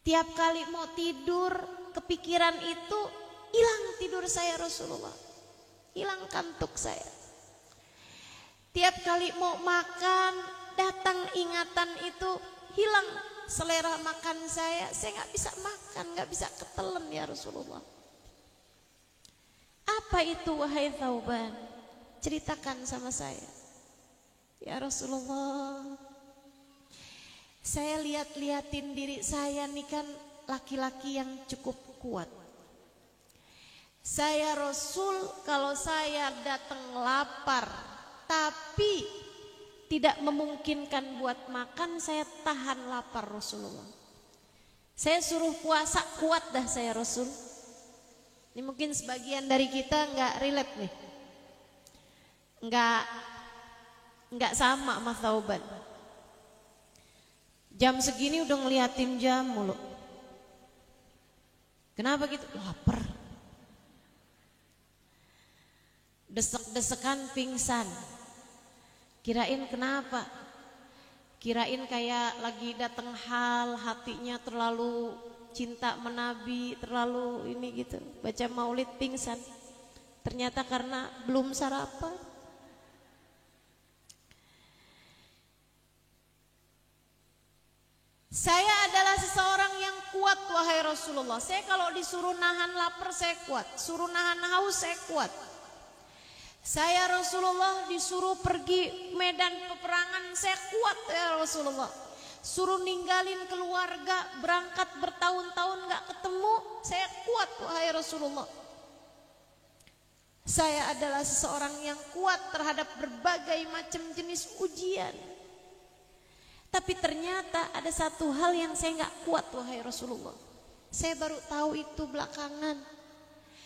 Tiap kali mau tidur, kepikiran itu, hilang tidur saya Rasulullah, hilang kantuk saya. Tiap kali mau makan, datang ingatan itu, hilang selera makan saya nggak bisa makan, nggak bisa ketelan ya Rasulullah. Apa itu wahai Thauban? Ceritakan sama saya. Ya Rasulullah, saya lihat-liatin diri saya nih kan laki-laki yang cukup kuat. Saya Rasul, kalau saya datang lapar tapi tidak memungkinkan buat makan, saya tahan lapar Rasulullah. Saya suruh puasa kuat dah saya Rasul. Ini mungkin sebagian dari kita nggak relate nih, nggak sama sama Thauban. Jam segini udah ngeliatin jam mulu. Kenapa gitu? Lapar. Desek-desekan pingsan. Kirain kenapa? Kirain kayak lagi datang hal, hatinya terlalu cinta menabi, terlalu ini gitu, baca maulid pingsan. Ternyata karena belum sarapan. Saya adalah seseorang yang kuat wahai Rasulullah. Saya kalau disuruh nahan lapar saya kuat, suruh nahan haus saya kuat. Saya Rasulullah disuruh pergi medan peperangan saya kuat ya Rasulullah. Suruh ninggalin keluarga, berangkat bertahun-tahun gak ketemu, saya kuat wahai Rasulullah. Saya adalah seseorang yang kuat terhadap berbagai macam jenis ujian. Tapi ternyata ada satu hal yang saya gak kuat wahai Rasulullah. Saya baru tahu itu belakangan.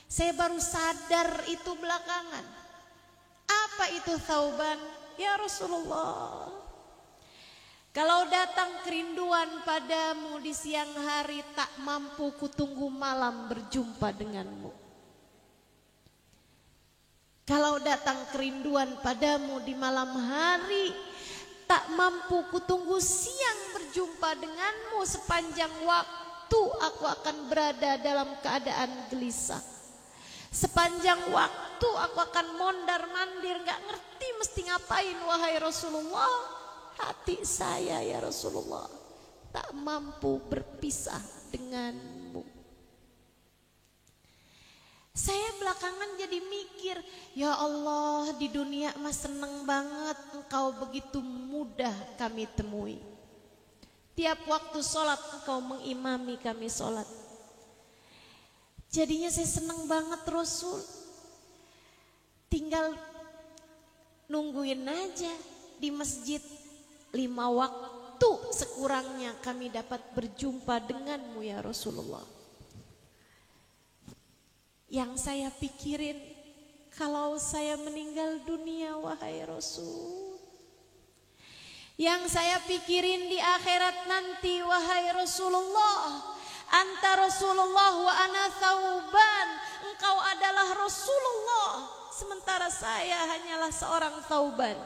Saya baru sadar itu belakangan. Apa itu thauban? Ya Rasulullah, kalau datang kerinduan padamu di siang hari, tak mampu kutunggu malam berjumpa denganmu. Kalau datang kerinduan padamu di malam hari, tak mampu kutunggu siang berjumpa denganmu. Sepanjang waktu aku akan berada dalam keadaan gelisah. Sepanjang waktu aku akan mondar-mandir, gak ngerti mesti ngapain wahai Rasulullah. Hati saya ya Rasulullah tak mampu berpisah denganmu. Saya belakangan jadi mikir, ya Allah, di dunia mah seneng banget engkau begitu mudah kami temui. Tiap waktu sholat engkau mengimami kami sholat. Jadinya saya seneng banget Rasul. Tinggal nungguin aja di masjid 5 waktu sekurangnya kami dapat berjumpa denganmu ya Rasulullah. Yang saya pikirin, kalau saya meninggal dunia wahai Rasul, yang saya pikirin di akhirat nanti wahai Rasulullah, anta Rasulullah wa ana thauban, engkau adalah Rasulullah sementara saya hanyalah seorang thauban.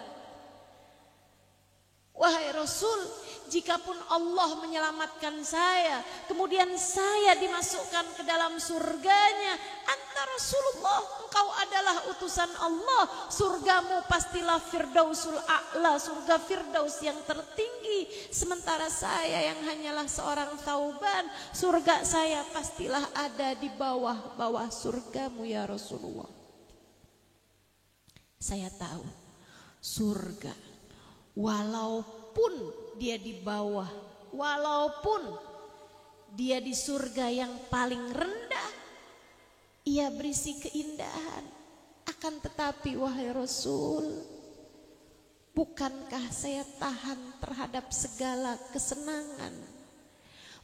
Wahai Rasul, jikapun Allah menyelamatkan saya, kemudian saya dimasukkan ke dalam surganya, anta Rasulullah, engkau adalah utusan Allah, surgamu pastilah Firdausul A'la, surga Firdaus yang tertinggi. Sementara saya yang hanyalah seorang thauban, surga saya pastilah ada di bawah-bawah surgamu ya Rasulullah. Saya tahu surga, walaupun dia di bawah, walaupun dia di surga yang paling rendah, ia berisi keindahan. Akan tetapi wahai Rasul, bukankah saya tahan terhadap segala kesenangan?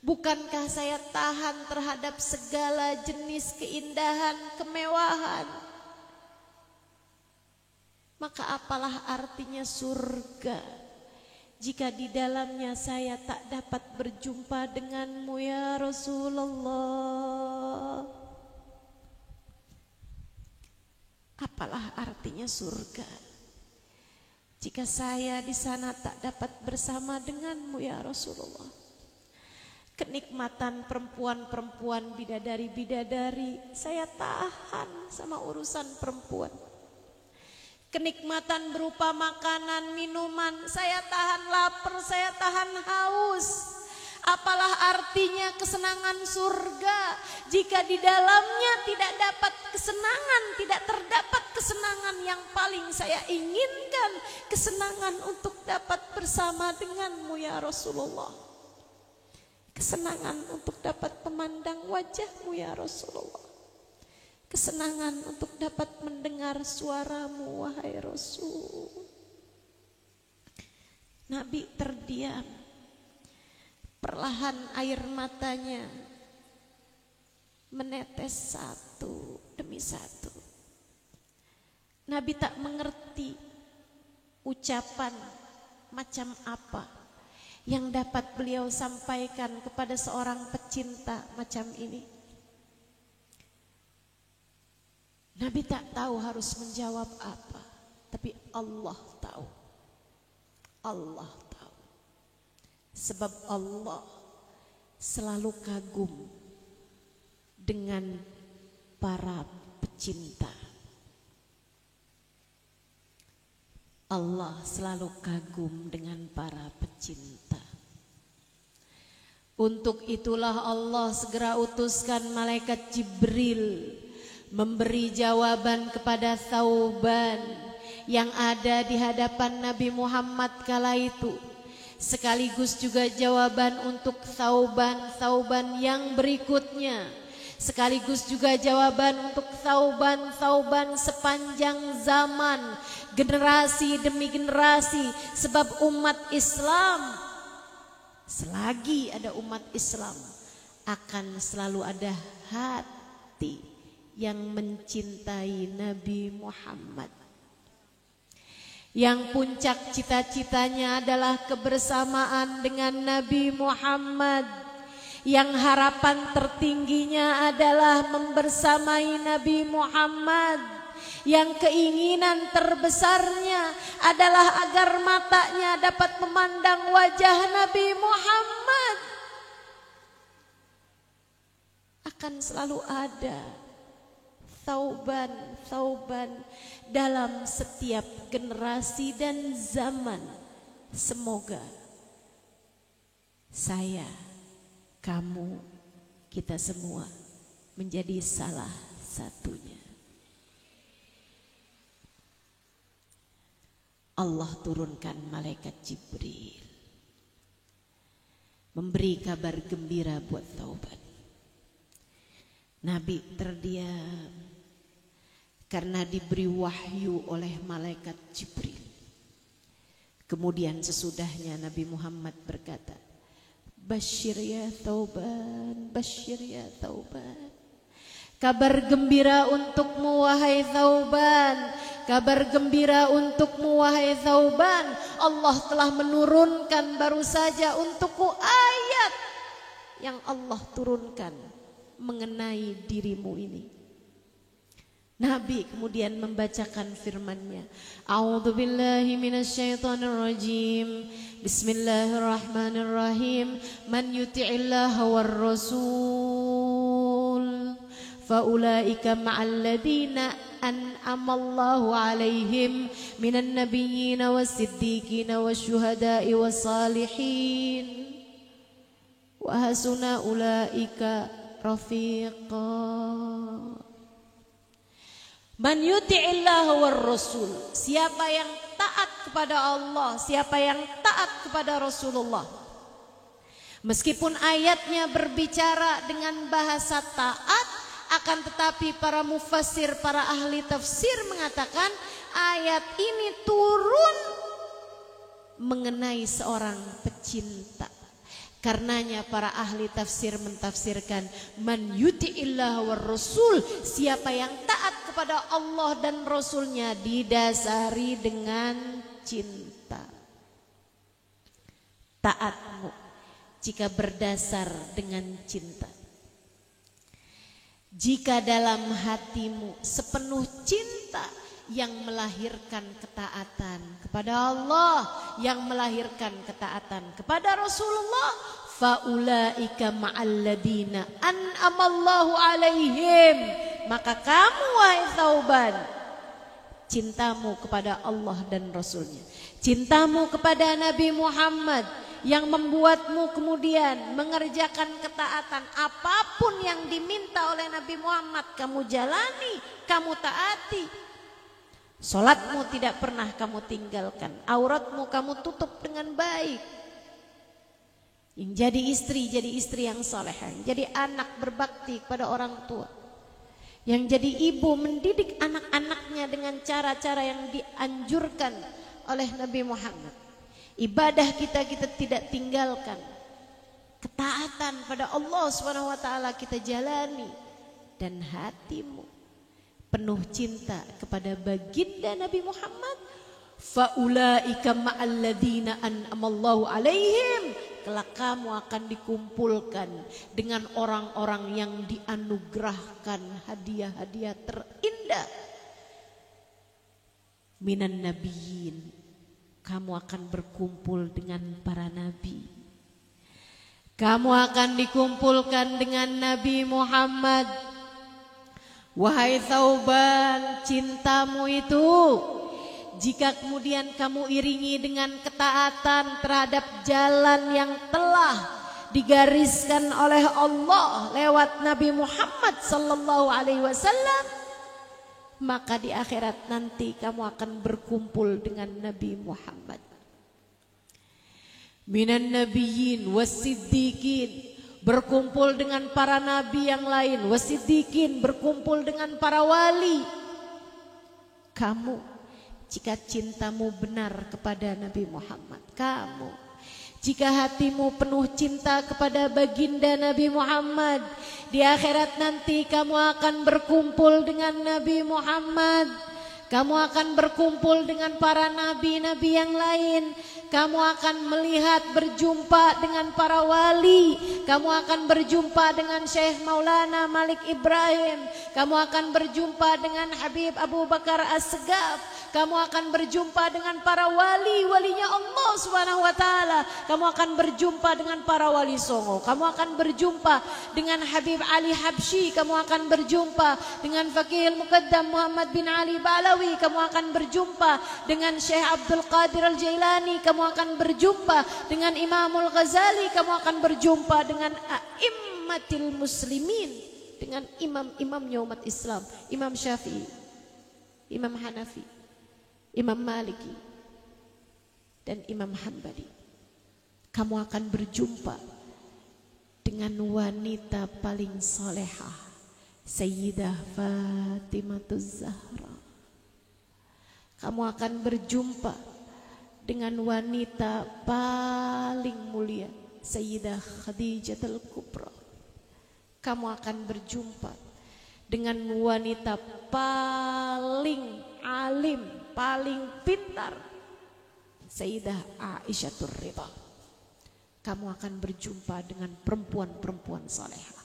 Bukankah saya tahan terhadap segala jenis keindahan, kemewahan? Maka apalah artinya surga jika di dalamnya saya tak dapat berjumpa denganmu ya Rasulullah. Apalah artinya surga jika saya di sana tak dapat bersama denganmu ya Rasulullah. Kenikmatan perempuan-perempuan, bidadari-bidadari, saya tahan sama urusan perempuan. Kenikmatan berupa makanan, minuman, saya tahan lapar, saya tahan haus. Apalah artinya kesenangan surga jika di dalamnya tidak dapat kesenangan, tidak terdapat kesenangan yang paling saya inginkan, kesenangan untuk dapat bersama denganmu ya Rasulullah. Kesenangan untuk dapat memandang wajahmu ya Rasulullah. Kesenangan untuk dapat mendengar suaramu wahai Rasul. Nabi terdiam. Perlahan air matanya menetes satu demi satu. Nabi tak mengerti ucapan macam apa yang dapat beliau sampaikan kepada seorang pecinta macam ini. Nabi tak tahu harus menjawab apa, tapi Allah tahu. Allah tahu. Sebab Allah selalu kagum dengan para pecinta. Allah selalu kagum dengan para pecinta. Untuk itulah Allah segera utuskan malaikat Jibril memberi jawaban kepada Thauban yang ada di hadapan Nabi Muhammad kala itu. Sekaligus juga jawaban untuk Thauban yang berikutnya. Sekaligus juga jawaban untuk Thauban sepanjang zaman, generasi demi generasi. Sebab umat Islam, selagi ada umat Islam, akan selalu ada hati yang mencintai Nabi Muhammad, yang puncak cita-citanya adalah kebersamaan dengan Nabi Muhammad, yang harapan tertingginya adalah membersamai Nabi Muhammad, yang keinginan terbesarnya adalah agar matanya dapat memandang wajah Nabi Muhammad. Akan selalu ada Thauban dalam setiap generasi dan zaman. Semoga saya, kamu, kita semua menjadi salah satunya. Allah turunkan malaikat Jibril memberi kabar gembira buat Thauban. Nabi terdiam karena diberi wahyu oleh malaikat Jibril. Kemudian sesudahnya Nabi Muhammad berkata, "Basyir ya Thauban, basyir ya Thauban. Kabar gembira untukmu wahai Thauban, kabar gembira untukmu wahai Thauban. Allah telah menurunkan baru saja untukku ayat yang Allah turunkan mengenai dirimu ini." Nabi kemudian membacakan firman-Nya. A'udzubillahi minasyaitonirrajim. Bismillahirrahmanirrahim. Man yuti'illaha war rasul faulaika ma'al ladzina an'amallahu 'alaihim minan nabiyyin was-siddiqin wasyuhada'i was-salihin wa hasuna ulaika rafiqa. Man yuti'illaha war rasul, siapa yang taat kepada Allah, siapa yang taat kepada Rasulullah. Meskipun ayatnya berbicara dengan bahasa taat, akan tetapi para mufassir, para ahli tafsir mengatakan ayat ini turun mengenai seorang pecinta. Karenanya para ahli tafsir mentafsirkan man yuti'illah war rasul, siapa yang taat kepada Allah dan Rasulnya didasari dengan cinta. Taatmu jika berdasar dengan cinta, jika dalam hatimu sepenuh cinta yang melahirkan ketaatan kepada Allah, yang melahirkan ketaatan kepada Rasulullah, faulaika ma'al ladina an'amallahu alaihim, maka kamu wahai Thauban, cintamu kepada Allah dan Rasulnya, cintamu kepada Nabi Muhammad yang membuatmu kemudian mengerjakan ketaatan. Apapun yang diminta oleh Nabi Muhammad kamu jalani, kamu taati. Salatmu tidak pernah kamu tinggalkan, auratmu kamu tutup dengan baik. Yang jadi istri yang salehah, jadi anak berbakti kepada orang tua, yang jadi ibu mendidik anak-anaknya dengan cara-cara yang dianjurkan oleh Nabi Muhammad. Ibadah kita tidak tinggalkan, ketaatan pada Allah SWT kita jalani, dan hatimu penuh cinta kepada baginda Nabi Muhammad, faulaika ma'al ladzina an'amallahu alaihim, kelak kamu akan dikumpulkan dengan orang-orang yang dianugerahkan hadiah-hadiah terindah minan nabiyyin, kamu akan berkumpul dengan para nabi. Kamu akan dikumpulkan dengan Nabi Muhammad. Wahai Thauban, cintamu itu jika kemudian kamu iringi dengan ketaatan terhadap jalan yang telah digariskan oleh Allah lewat Nabi Muhammad sallallahu alaihi wasallam, maka di akhirat nanti kamu akan berkumpul dengan Nabi Muhammad. Minan nabiyyin was-siddiqin, berkumpul dengan para nabi yang lain, was-siddiqin, berkumpul dengan para wali. Kamu jika cintamu benar kepada Nabi Muhammad, kamu jika hatimu penuh cinta kepada baginda Nabi Muhammad, di akhirat nanti kamu akan berkumpul dengan Nabi Muhammad. Kamu akan berkumpul dengan para nabi-nabi yang lain. Kamu akan melihat berjumpa dengan para wali. Kamu akan berjumpa dengan Syekh Maulana Malik Ibrahim. Kamu akan berjumpa dengan Habib Abu Bakar As-Segaf. Kamu akan berjumpa dengan para wali-walinya Allah Subhanahu wa taala. Kamu akan berjumpa dengan para wali Songo. Kamu akan berjumpa dengan Habib Ali Habsyi. Kamu akan berjumpa dengan Faqihul Muqaddam Muhammad bin Ali Ba'lawi. Kamu akan berjumpa dengan Syekh Abdul Qadir Al-Jailani. Kamu akan berjumpa dengan Imamul Ghazali. Kamu akan berjumpa dengan a'immatil muslimin, dengan imam-imamnya umat Islam, Imam Syafi'i, Imam Hanafi, Imam Maliki, dan Imam Hanbali. Kamu akan berjumpa dengan wanita paling solehah, Sayyidah Fatimatuz Zahra. Kamu akan berjumpa dengan wanita paling mulia, Sayyidah Khadijatul Kubra. Kamu akan berjumpa dengan wanita paling alim, paling pintar, Sayyidah Aisyatur Ridha. Kamu akan berjumpa dengan perempuan-perempuan salehah.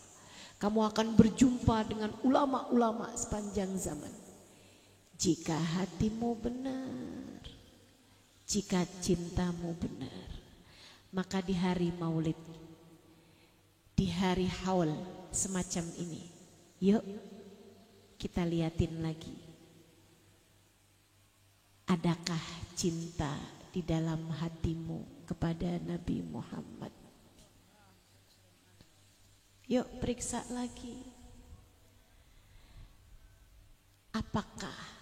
Kamu akan berjumpa dengan ulama-ulama sepanjang zaman. Jika hatimu benar, jika cintamu benar, maka di hari Maulid, di hari haul semacam ini, yuk kita liatin lagi. Adakah cinta di dalam hatimu kepada Nabi Muhammad? Yuk periksa lagi. Apakah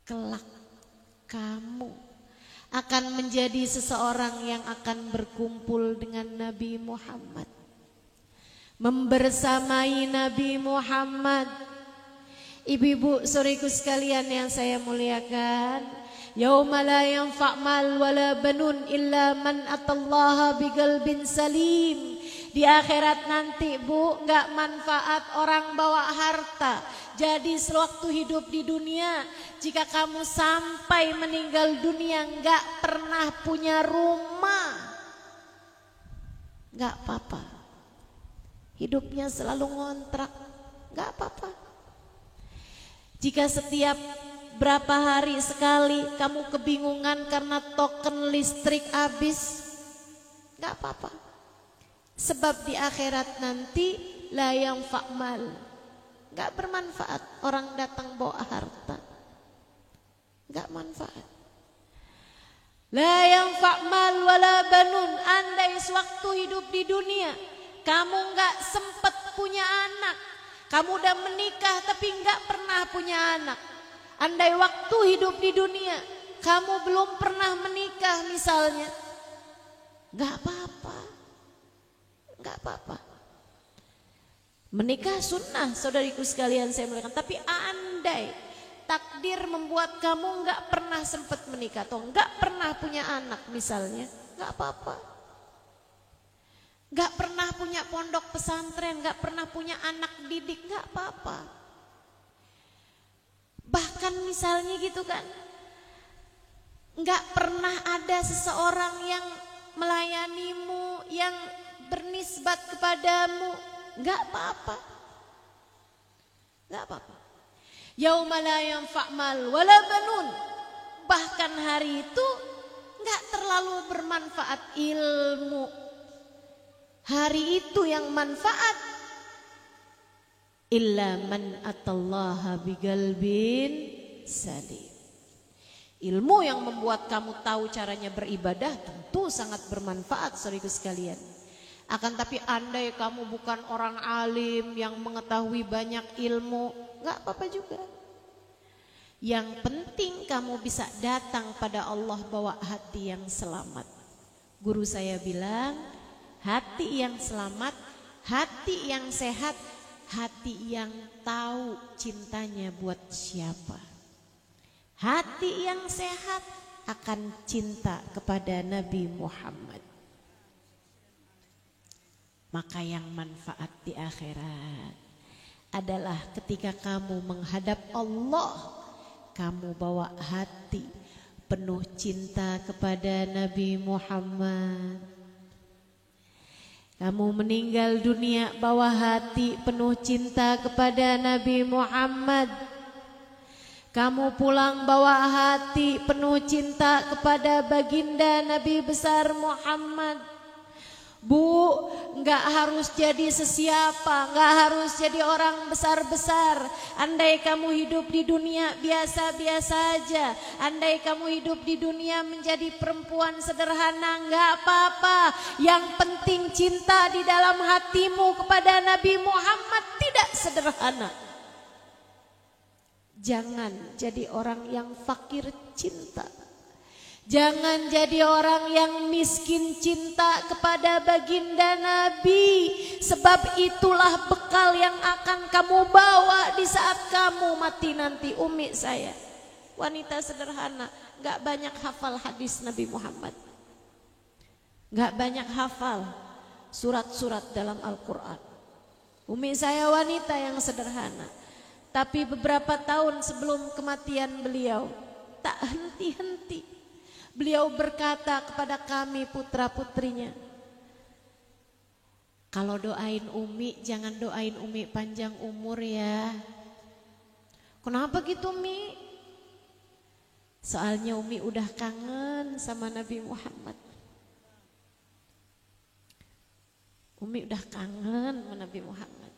kelak kamu akan menjadi seseorang yang akan berkumpul dengan Nabi Muhammad, membersamai Nabi Muhammad? Ibu-ibu saudariku sekalian yang saya muliakan, yauma la yanfa' mal wala banun illa man atallaha biqalbin salim. Di akhirat nanti Bu, enggak manfaat orang bawa harta. Jadi sewaktu hidup di dunia, jika kamu sampai meninggal dunia enggak pernah punya rumah, enggak apa-apa. Hidupnya selalu ngontrak, enggak apa-apa. Jika setiap berapa hari sekali kamu kebingungan karena token listrik habis, enggak apa-apa. Sebab di akhirat nanti la yanfa' mal, enggak bermanfaat orang datang bawa harta, enggak manfaat. La yanfa' mal wala banun. Andai sewaktu hidup di dunia kamu enggak sempat punya anak, kamu udah menikah tapi enggak pernah punya anak. Andai waktu hidup di dunia kamu belum pernah menikah misalnya, enggak apa-apa. Enggak apa-apa. Menikah sunnah saudariku sekalian saya muliakan. Tapi andai takdir membuat kamu enggak pernah sempat menikah atau enggak pernah punya anak misalnya, enggak apa-apa. Enggak pernah punya pondok pesantren, enggak pernah punya anak didik, enggak apa-apa. Bahkan misalnya gitu kan, enggak pernah ada seseorang yang melayanimu, yang bernisbat kepadamu, enggak apa-apa. Enggak apa-apa. Yauma la yanfa' mal wala banun. Bahkan hari itu nggak terlalu bermanfaat ilmu. Hari itu yang manfaat illa man atallaha biqalbin salim. Ilmu yang membuat kamu tahu caranya beribadah tentu sangat bermanfaat saudaraku sekalian. Akan tapi andai kamu bukan orang alim yang mengetahui banyak ilmu, nggak apa-apa juga. Yang penting kamu bisa datang pada Allah bawa hati yang selamat. Guru saya bilang, hati yang selamat, hati yang sehat, hati yang tahu cintanya buat siapa. Hati yang sehat akan cinta kepada Nabi Muhammad. Maka yang manfaat di akhirat adalah ketika kamu menghadap Allah, kamu bawa hati penuh cinta kepada Nabi Muhammad. Kamu meninggal dunia bawa hati penuh cinta kepada Nabi Muhammad. Kamu pulang bawa hati penuh cinta kepada baginda Nabi besar Muhammad. Bu, nggak harus jadi sesiapa, nggak harus jadi orang besar-besar. Andai kamu hidup di dunia biasa-biasa aja, andai kamu hidup di dunia menjadi perempuan sederhana, nggak apa-apa. Yang penting cinta di dalam hatimu kepada Nabi Muhammad tidak sederhana. Jangan jadi orang yang fakir cinta. Jangan jadi orang yang miskin cinta kepada baginda Nabi. Sebab itulah bekal yang akan kamu bawa di saat kamu mati nanti. Umi saya, wanita sederhana, gak banyak hafal hadis Nabi Muhammad, gak banyak hafal surat-surat dalam Al-Quran. Umi saya wanita yang sederhana, tapi beberapa tahun sebelum kematian beliau, tak henti-henti beliau berkata kepada kami putra-putrinya, kalau doain Umi jangan doain Umi panjang umur ya. Kenapa gitu Umi? Soalnya Umi udah kangen sama Nabi Muhammad. Umi udah kangen sama Nabi Muhammad.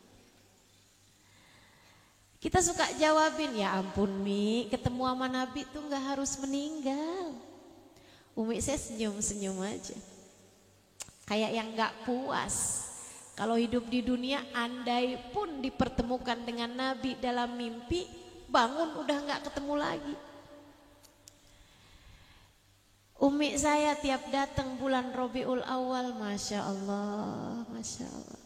Kita suka jawabin, ya ampun Mi, ketemu sama Nabi tuh gak harus meninggal. Umi saya senyum-senyum aja, kayak yang gak puas. Kalau hidup di dunia, andai pun dipertemukan dengan Nabi dalam mimpi, bangun udah gak ketemu lagi. Umi saya tiap datang bulan Rabiul Awal, Masya Allah, Masya Allah.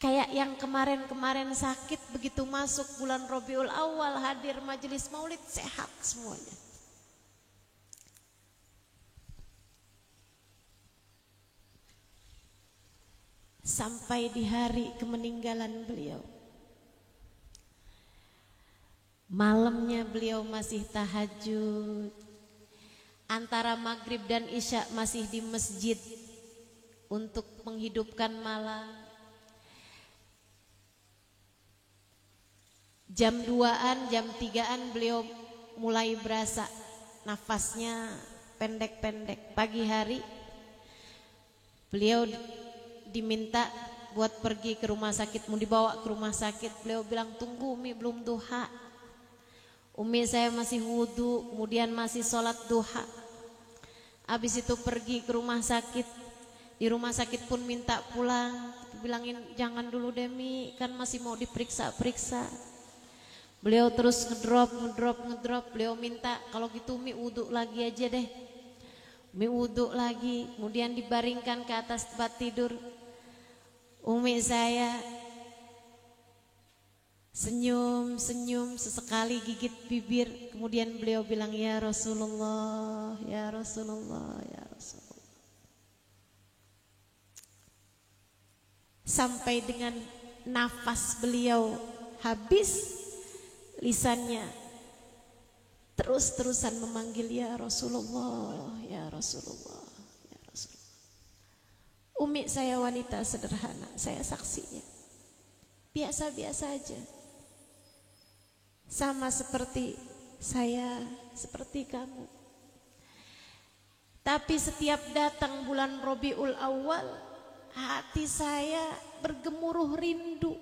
Kayak yang kemarin-kemarin sakit, begitu masuk bulan Rabiul Awal hadir majelis maulid sehat semuanya. Sampai di hari kemeninggalan beliau, malamnya beliau masih tahajud, antara maghrib dan isya masih di masjid untuk menghidupkan malam. Jam 2-an, jam 3-an beliau mulai berasa nafasnya pendek-pendek. Pagi hari beliau diminta buat pergi ke rumah sakit, mau dibawa ke rumah sakit. Beliau bilang, tunggu Umi, belum duha. Umi saya masih wudhu, kemudian masih sholat duha. Habis itu pergi ke rumah sakit. Di rumah sakit pun minta pulang. Bilangin jangan dulu Demi, kan masih mau diperiksa-periksa. Beliau terus ngedrop. Beliau minta kalau gitu Umi wudhu lagi aja deh. Umi wudhu lagi, kemudian dibaringkan ke atas tempat tidur. Umi saya senyum, sesekali gigit bibir. Kemudian beliau bilang, ya Rasulullah, ya Rasulullah, ya Rasulullah. Sampai dengan nafas beliau habis, lisannya terus-terusan memanggil ya Rasulullah, ya Rasulullah, ya Rasulullah. Umi saya wanita sederhana, saya saksinya. Biasa-biasa aja. Sama seperti saya seperti kamu. Tapi setiap datang bulan Rabiul Awal, hati saya bergemuruh rindu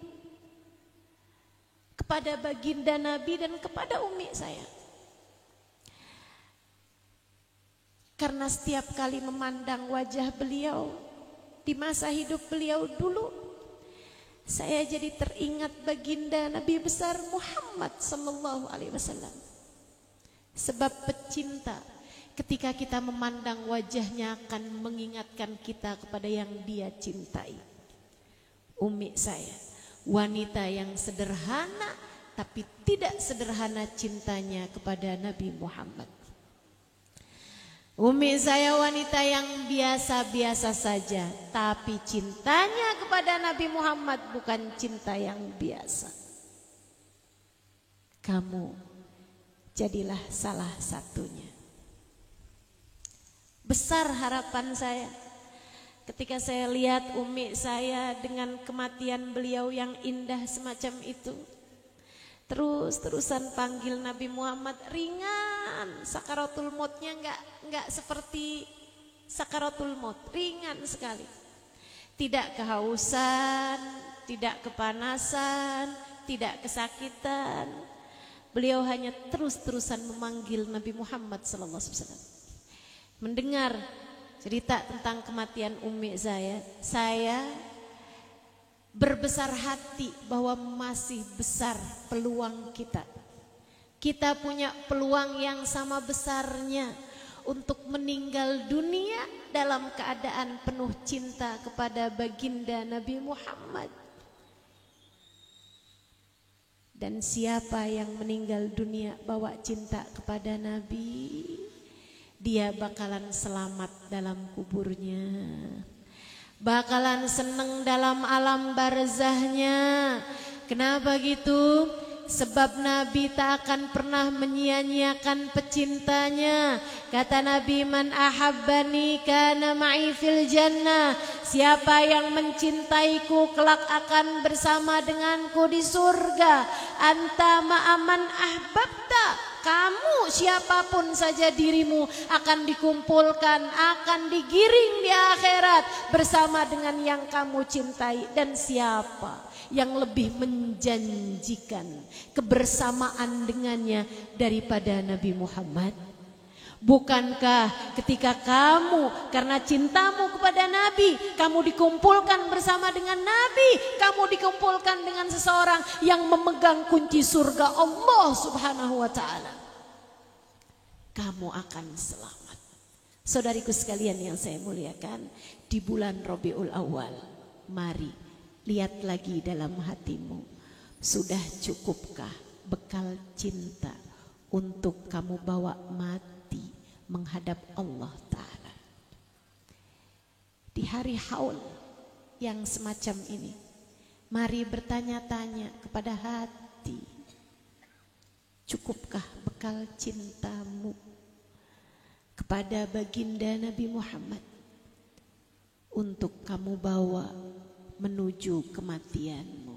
kepada baginda Nabi dan kepada umi saya. Karena setiap kali memandang wajah beliau di masa hidup beliau dulu, saya jadi teringat baginda Nabi besar Muhammad sallallahu alaihi wasallam. Sebab pecinta, ketika kita memandang wajahnya akan mengingatkan kita kepada yang dia cintai. Umi saya, wanita yang sederhana tapi tidak sederhana cintanya kepada Nabi Muhammad. Umi saya wanita yang biasa-biasa saja, tapi cintanya kepada Nabi Muhammad bukan cinta yang biasa. Kamu jadilah salah satunya. Besar harapan saya ketika saya lihat umi saya dengan kematian beliau yang indah semacam itu. Terus-terusan panggil Nabi Muhammad, ringan. Sakaratul mautnya enggak seperti sakaratul maut, ringan sekali. Tidak kehausan, tidak kepanasan, tidak kesakitan. Beliau hanya terus-terusan memanggil Nabi Muhammad sallallahu alaihi wasallam. Mendengar cerita tentang kematian umi saya berbesar hati bahwa masih besar peluang kita. Kita punya peluang yang sama besarnya untuk meninggal dunia dalam keadaan penuh cinta kepada baginda Nabi Muhammad. Dan siapa yang meninggal dunia bawa cinta kepada Nabi, dia bakalan selamat dalam kuburnya, bakalan seneng dalam alam barzahnya. Kenapa gitu? Sebab Nabi tak akan pernah menyia-nyiakan pecintanya. Kata Nabi, man ahabbani kana ma'i fil jannah. Siapa yang mencintaiku kelak akan bersama denganku di surga. Anta ma'aman ahbabta. Kamu siapapun saja dirimu akan dikumpulkan, akan digiring di akhirat bersama dengan yang kamu cintai. Dan siapa yang lebih menjanjikan kebersamaan dengannya daripada Nabi Muhammad? Bukankah ketika kamu karena cintamu kepada Nabi, kamu dikumpulkan bersama dengan Nabi, kamu dikumpulkan dengan seseorang yang memegang kunci surga Allah Subhanahu wa ta'ala. Kamu akan selamat. Saudariku sekalian yang saya muliakan, di bulan Rabiul Awal, mari lihat lagi dalam hatimu, sudah cukupkah bekal cinta untuk kamu bawa mati menghadap Allah Ta'ala. Di hari haul yang semacam ini, mari bertanya-tanya kepada hati, cukupkah bekal cintamu kepada baginda Nabi Muhammad untuk kamu bawa menuju kematianmu?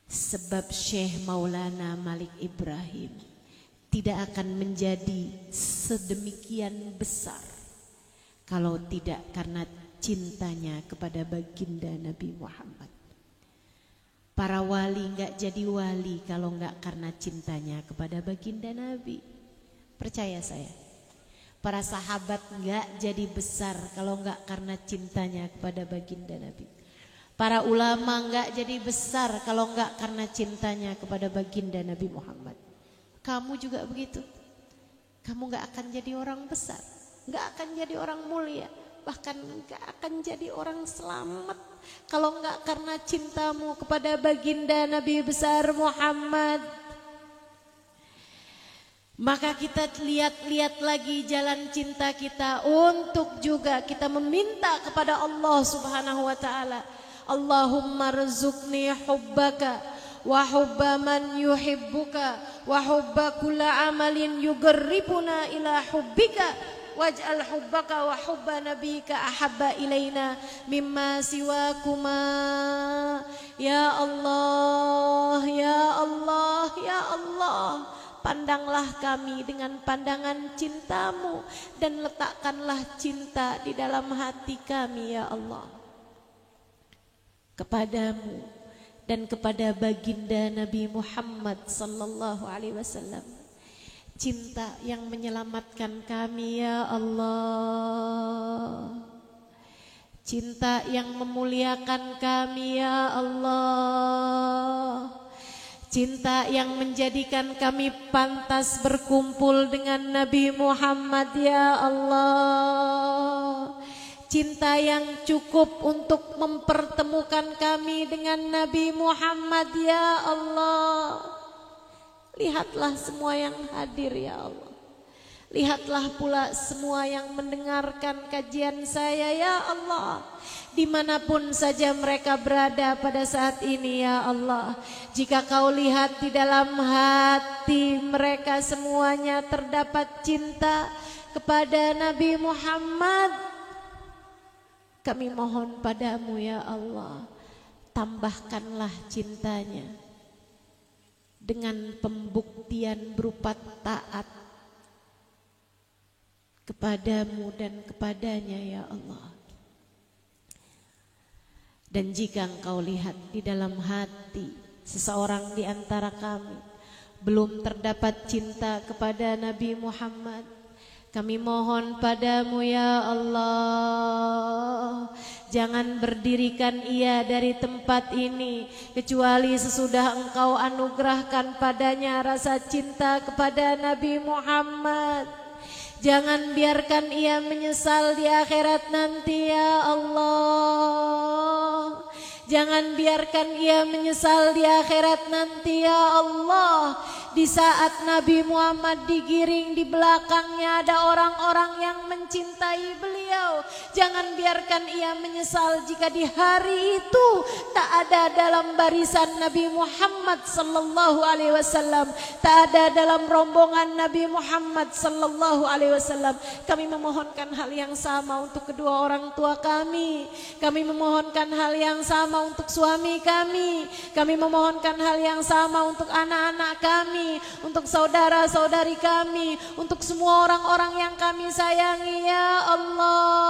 Sebab Syekh Maulana Malik Ibrahim tidak akan menjadi sedemikian besar kalau tidak karena cintanya kepada baginda Nabi Muhammad. Para wali enggak jadi wali kalau enggak karena cintanya kepada baginda Nabi. Percaya saya. Para sahabat enggak jadi besar kalau enggak karena cintanya kepada baginda Nabi. Para ulama enggak jadi besar kalau enggak karena cintanya kepada baginda Nabi Muhammad. Kamu juga begitu. Kamu enggak akan jadi orang besar, enggak akan jadi orang mulia, bahkan enggak akan jadi orang selamat kalau enggak karena cintamu kepada baginda Nabi besar Muhammad. Maka kita lihat lagi jalan cinta kita untuk juga kita meminta kepada Allah Subhanahu wa ta'ala. Allahumma rzuqni hubbaka wa hubba man yuhibbuka wa hubba kulla amalin yugarribuna ila hubbika waj'al hubbaka wa hubba nabika ahabba ilaina mimma siwakuma. Ya Allah, ya Allah, ya Allah, pandanglah kami dengan pandangan cinta-Mu dan letakkanlah cinta di dalam hati kami ya Allah kepadamu dan kepada baginda Nabi Muhammad sallallahu alaihi wasallam. Cinta yang menyelamatkan kami ya Allah. Cinta yang memuliakan kami ya Allah. Cinta yang menjadikan kami pantas berkumpul dengan Nabi Muhammad ya Allah. Cinta yang cukup untuk mempertemukan kami dengan Nabi Muhammad ya Allah. Lihatlah semua yang hadir ya Allah. Lihatlah pula semua yang mendengarkan kajian saya ya Allah. Dimanapun saja mereka berada pada saat ini ya Allah. Jika Kau lihat di dalam hati mereka semuanya terdapat cinta kepada Nabi Muhammad, kami mohon padamu ya Allah, tambahkanlah cintanya dengan pembuktian berupa taat kepadamu dan kepadanya ya Allah. Dan jika Engkau lihat di dalam hati seseorang di antara kami belum terdapat cinta kepada Nabi Muhammad, kami mohon padamu ya Allah, jangan berdirikan ia dari tempat ini kecuali sesudah Engkau anugerahkan padanya rasa cinta kepada Nabi Muhammad. Jangan biarkan ia menyesal di akhirat nanti ya Allah. Jangan biarkan ia menyesal di akhirat nanti ya Allah. Di saat Nabi Muhammad digiring, di belakangnya ada orang-orang yang mencintai beliau. Jangan biarkan ia menyesal jika di hari itu tak ada dalam barisan Nabi Muhammad sallallahu alaihi wasallam, tak ada dalam rombongan Nabi Muhammad sallallahu alaihi wasallam. Kami memohonkan hal yang sama untuk kedua orang tua kami. Kami memohonkan hal yang sama untuk suami kami. Kami memohonkan hal yang sama untuk anak-anak kami, untuk saudara-saudari kami, untuk semua orang-orang yang kami sayangi ya Allah.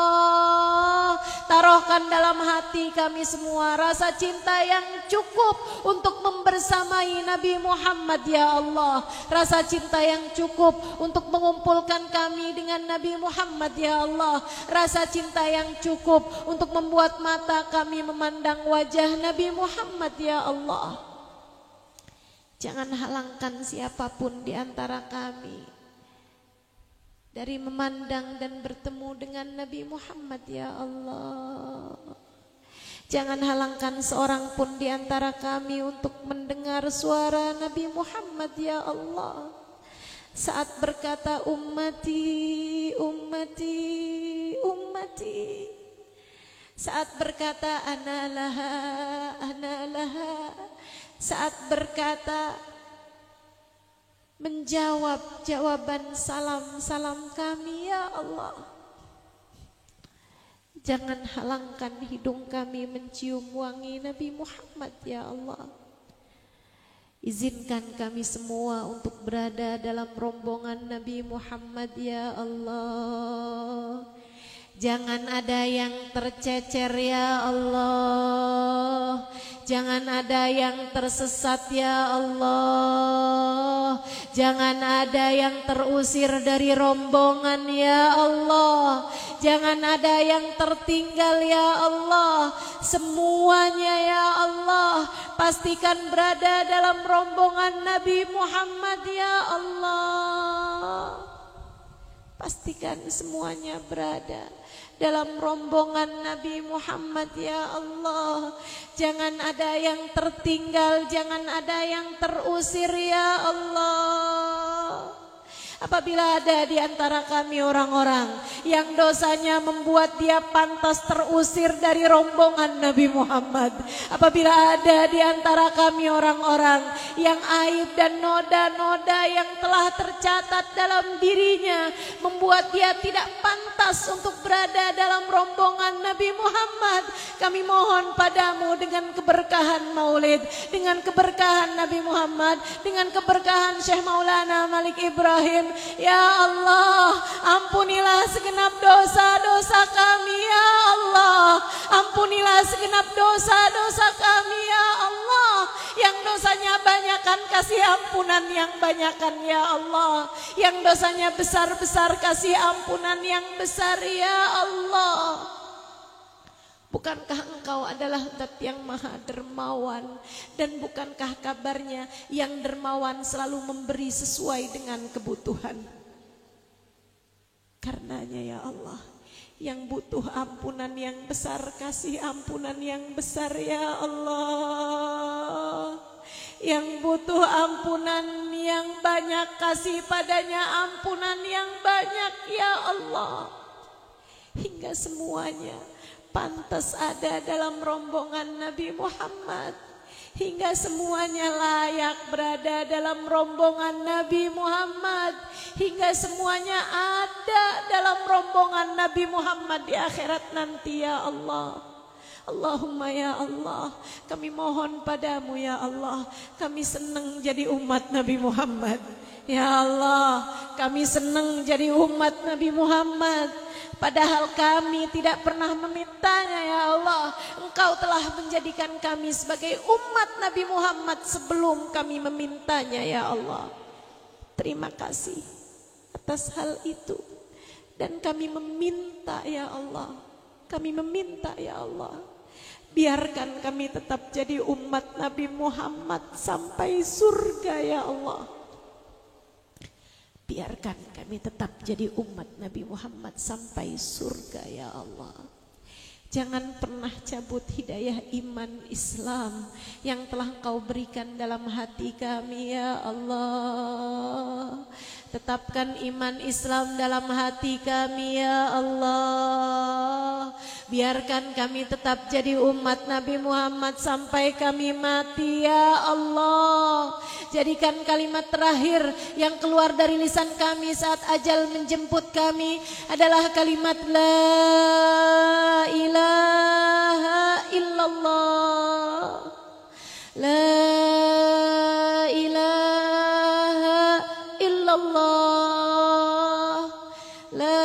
Taruhkan dalam hati kami semua rasa cinta yang cukup untuk membersamai Nabi Muhammad ya Allah. Rasa cinta yang cukup untuk mengumpulkan kami dengan Nabi Muhammad ya Allah. Rasa cinta yang cukup untuk membuat mata kami memandang wajah Nabi Muhammad ya Allah. Jangan halangkan siapapun di antara kami dari memandang dan bertemu dengan Nabi Muhammad ya Allah. Jangan halangkan seorang pun di antara kami untuk mendengar suara Nabi Muhammad ya Allah. Saat berkata ummati, ummati, ummati. Saat berkata ana laha, ana laha. Saat berkata menjawab jawaban salam-salam kami ya Allah. Jangan halangkan hidung kami mencium wangi Nabi Muhammad ya Allah. Izinkan kami semua untuk berada dalam rombongan Nabi Muhammad ya Allah. Jangan ada yang tercecer ya Allah. Jangan ada yang tersesat ya Allah. Jangan ada yang terusir dari rombongan ya Allah. Jangan ada yang tertinggal ya Allah. Semuanya ya Allah, pastikan berada dalam rombongan Nabi Muhammad ya Allah. Pastikan semuanya berada dalam rombongan Nabi Muhammad ya Allah. Jangan ada yang tertinggal, jangan ada yang terusir ya Allah. Apabila ada di antara kami orang-orang yang dosanya membuat dia pantas terusir dari rombongan Nabi Muhammad, apabila ada di antara kami orang-orang yang aib dan noda-noda yang telah tercatat dalam dirinya membuat dia tidak pantas pantas untuk berada dalam rombongan Nabi Muhammad. Kami mohon padamu dengan keberkahan maulid, dengan keberkahan Nabi Muhammad, dengan keberkahan Syekh Maulana Malik Ibrahim. Ya Allah, ampunilah segenap dosa-dosa kami ya Allah. Ampunilah segenap dosa-dosa kami ya Allah. Yang dosanya banyakan kasih ampunan yang banyakan ya Allah. Yang dosanya besar-besar kasih ampunan yang besar ya Allah. Bukankah engkau adalah zat yang maha dermawan? Dan bukankah kabarnya yang dermawan selalu memberi sesuai dengan kebutuhan? Karenanya ya Allah, yang butuh ampunan yang besar, kasih ampunan yang besar ya Allah. Yang butuh ampunan yang banyak, kasih padanya ampunan yang banyak ya Allah. Hingga semuanya pantas ada dalam rombongan Nabi Muhammad. Hingga semuanya layak berada dalam rombongan Nabi Muhammad. Hingga semuanya ada dalam rombongan Nabi Muhammad di akhirat nanti ya Allah. Allahumma ya Allah, kami mohon padamu ya Allah. Kami senang jadi umat Nabi Muhammad. Ya Allah, kami senang jadi umat Nabi Muhammad. Padahal kami tidak pernah memintanya ya Allah. Engkau telah menjadikan kami sebagai umat Nabi Muhammad sebelum kami memintanya ya Allah. Terima kasih atas hal itu. Dan kami meminta ya Allah. Kami meminta ya Allah. Biarkan kami tetap jadi umat Nabi Muhammad sampai surga ya Allah. Biarkan kami tetap jadi umat Nabi Muhammad sampai surga ya Allah. Jangan pernah cabut hidayah iman Islam yang telah Engkau berikan dalam hati kami ya Allah. Tetapkan iman Islam dalam hati kami ya Allah. Biarkan kami tetap jadi umat Nabi Muhammad sampai kami mati ya Allah. Jadikan kalimat terakhir yang keluar dari lisan kami saat ajal menjemput kami adalah kalimat la ilaha illallah. La ilaha illallah. La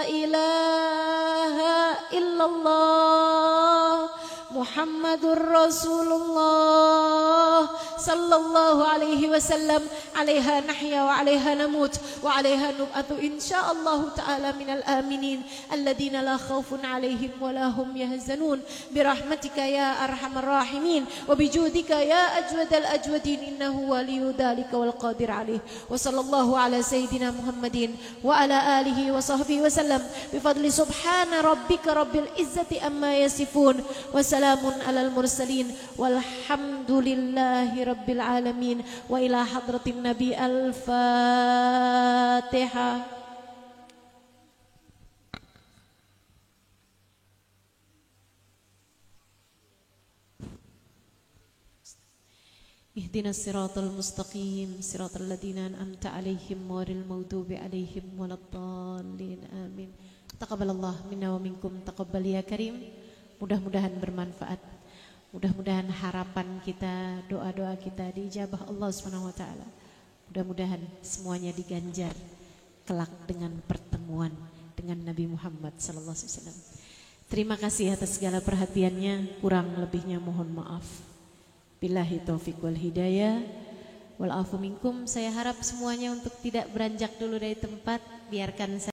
ilaha illallah. Muhammadur Rasulullah sallallahu alaihi wasallam. Alaiha nahya wa alaiha namut wa alaiha nub'atu insyaallah ta'ala minal aminin alladina la khawfun alaihim wa la hum yahzanun birahmatika ya arhamar rahimin wa bijudika ya ajwadal ajwadin innahu waliyu dhalika wal qadir alaih. Wa sallallahu ala sayyidina Muhammadin wa ala alihi wa sahbihi wa sallam bifadli subhana rabbika rabbil izzati amma yasifun wa salamun alal mursalin walhamdulillahi rabbil alamin. Wa ila hadratin Nabi Al-Fatihah. Ihdinas siratal mustaqim siratal ladzina an'amta 'alaihim ghairil maghdubi 'alaihim waladdallin. Amin. Taqabbalallah minna wa minkum taqabbal ya karim. Mudah-mudahan bermanfaat. Mudah-mudahan harapan kita, doa-doa kita diijabah Allah Subhanahu wa taala. Mudah-mudahan semuanya diganjar kelak dengan pertemuan dengan Nabi Muhammad sallallahu alaihi wasallam. Terima kasih atas segala perhatiannya, kurang lebihnya mohon maaf. Billahi taufiq wal hidayah wal afu minkum. Saya harap semuanya untuk tidak beranjak dulu dari tempat, biarkan saya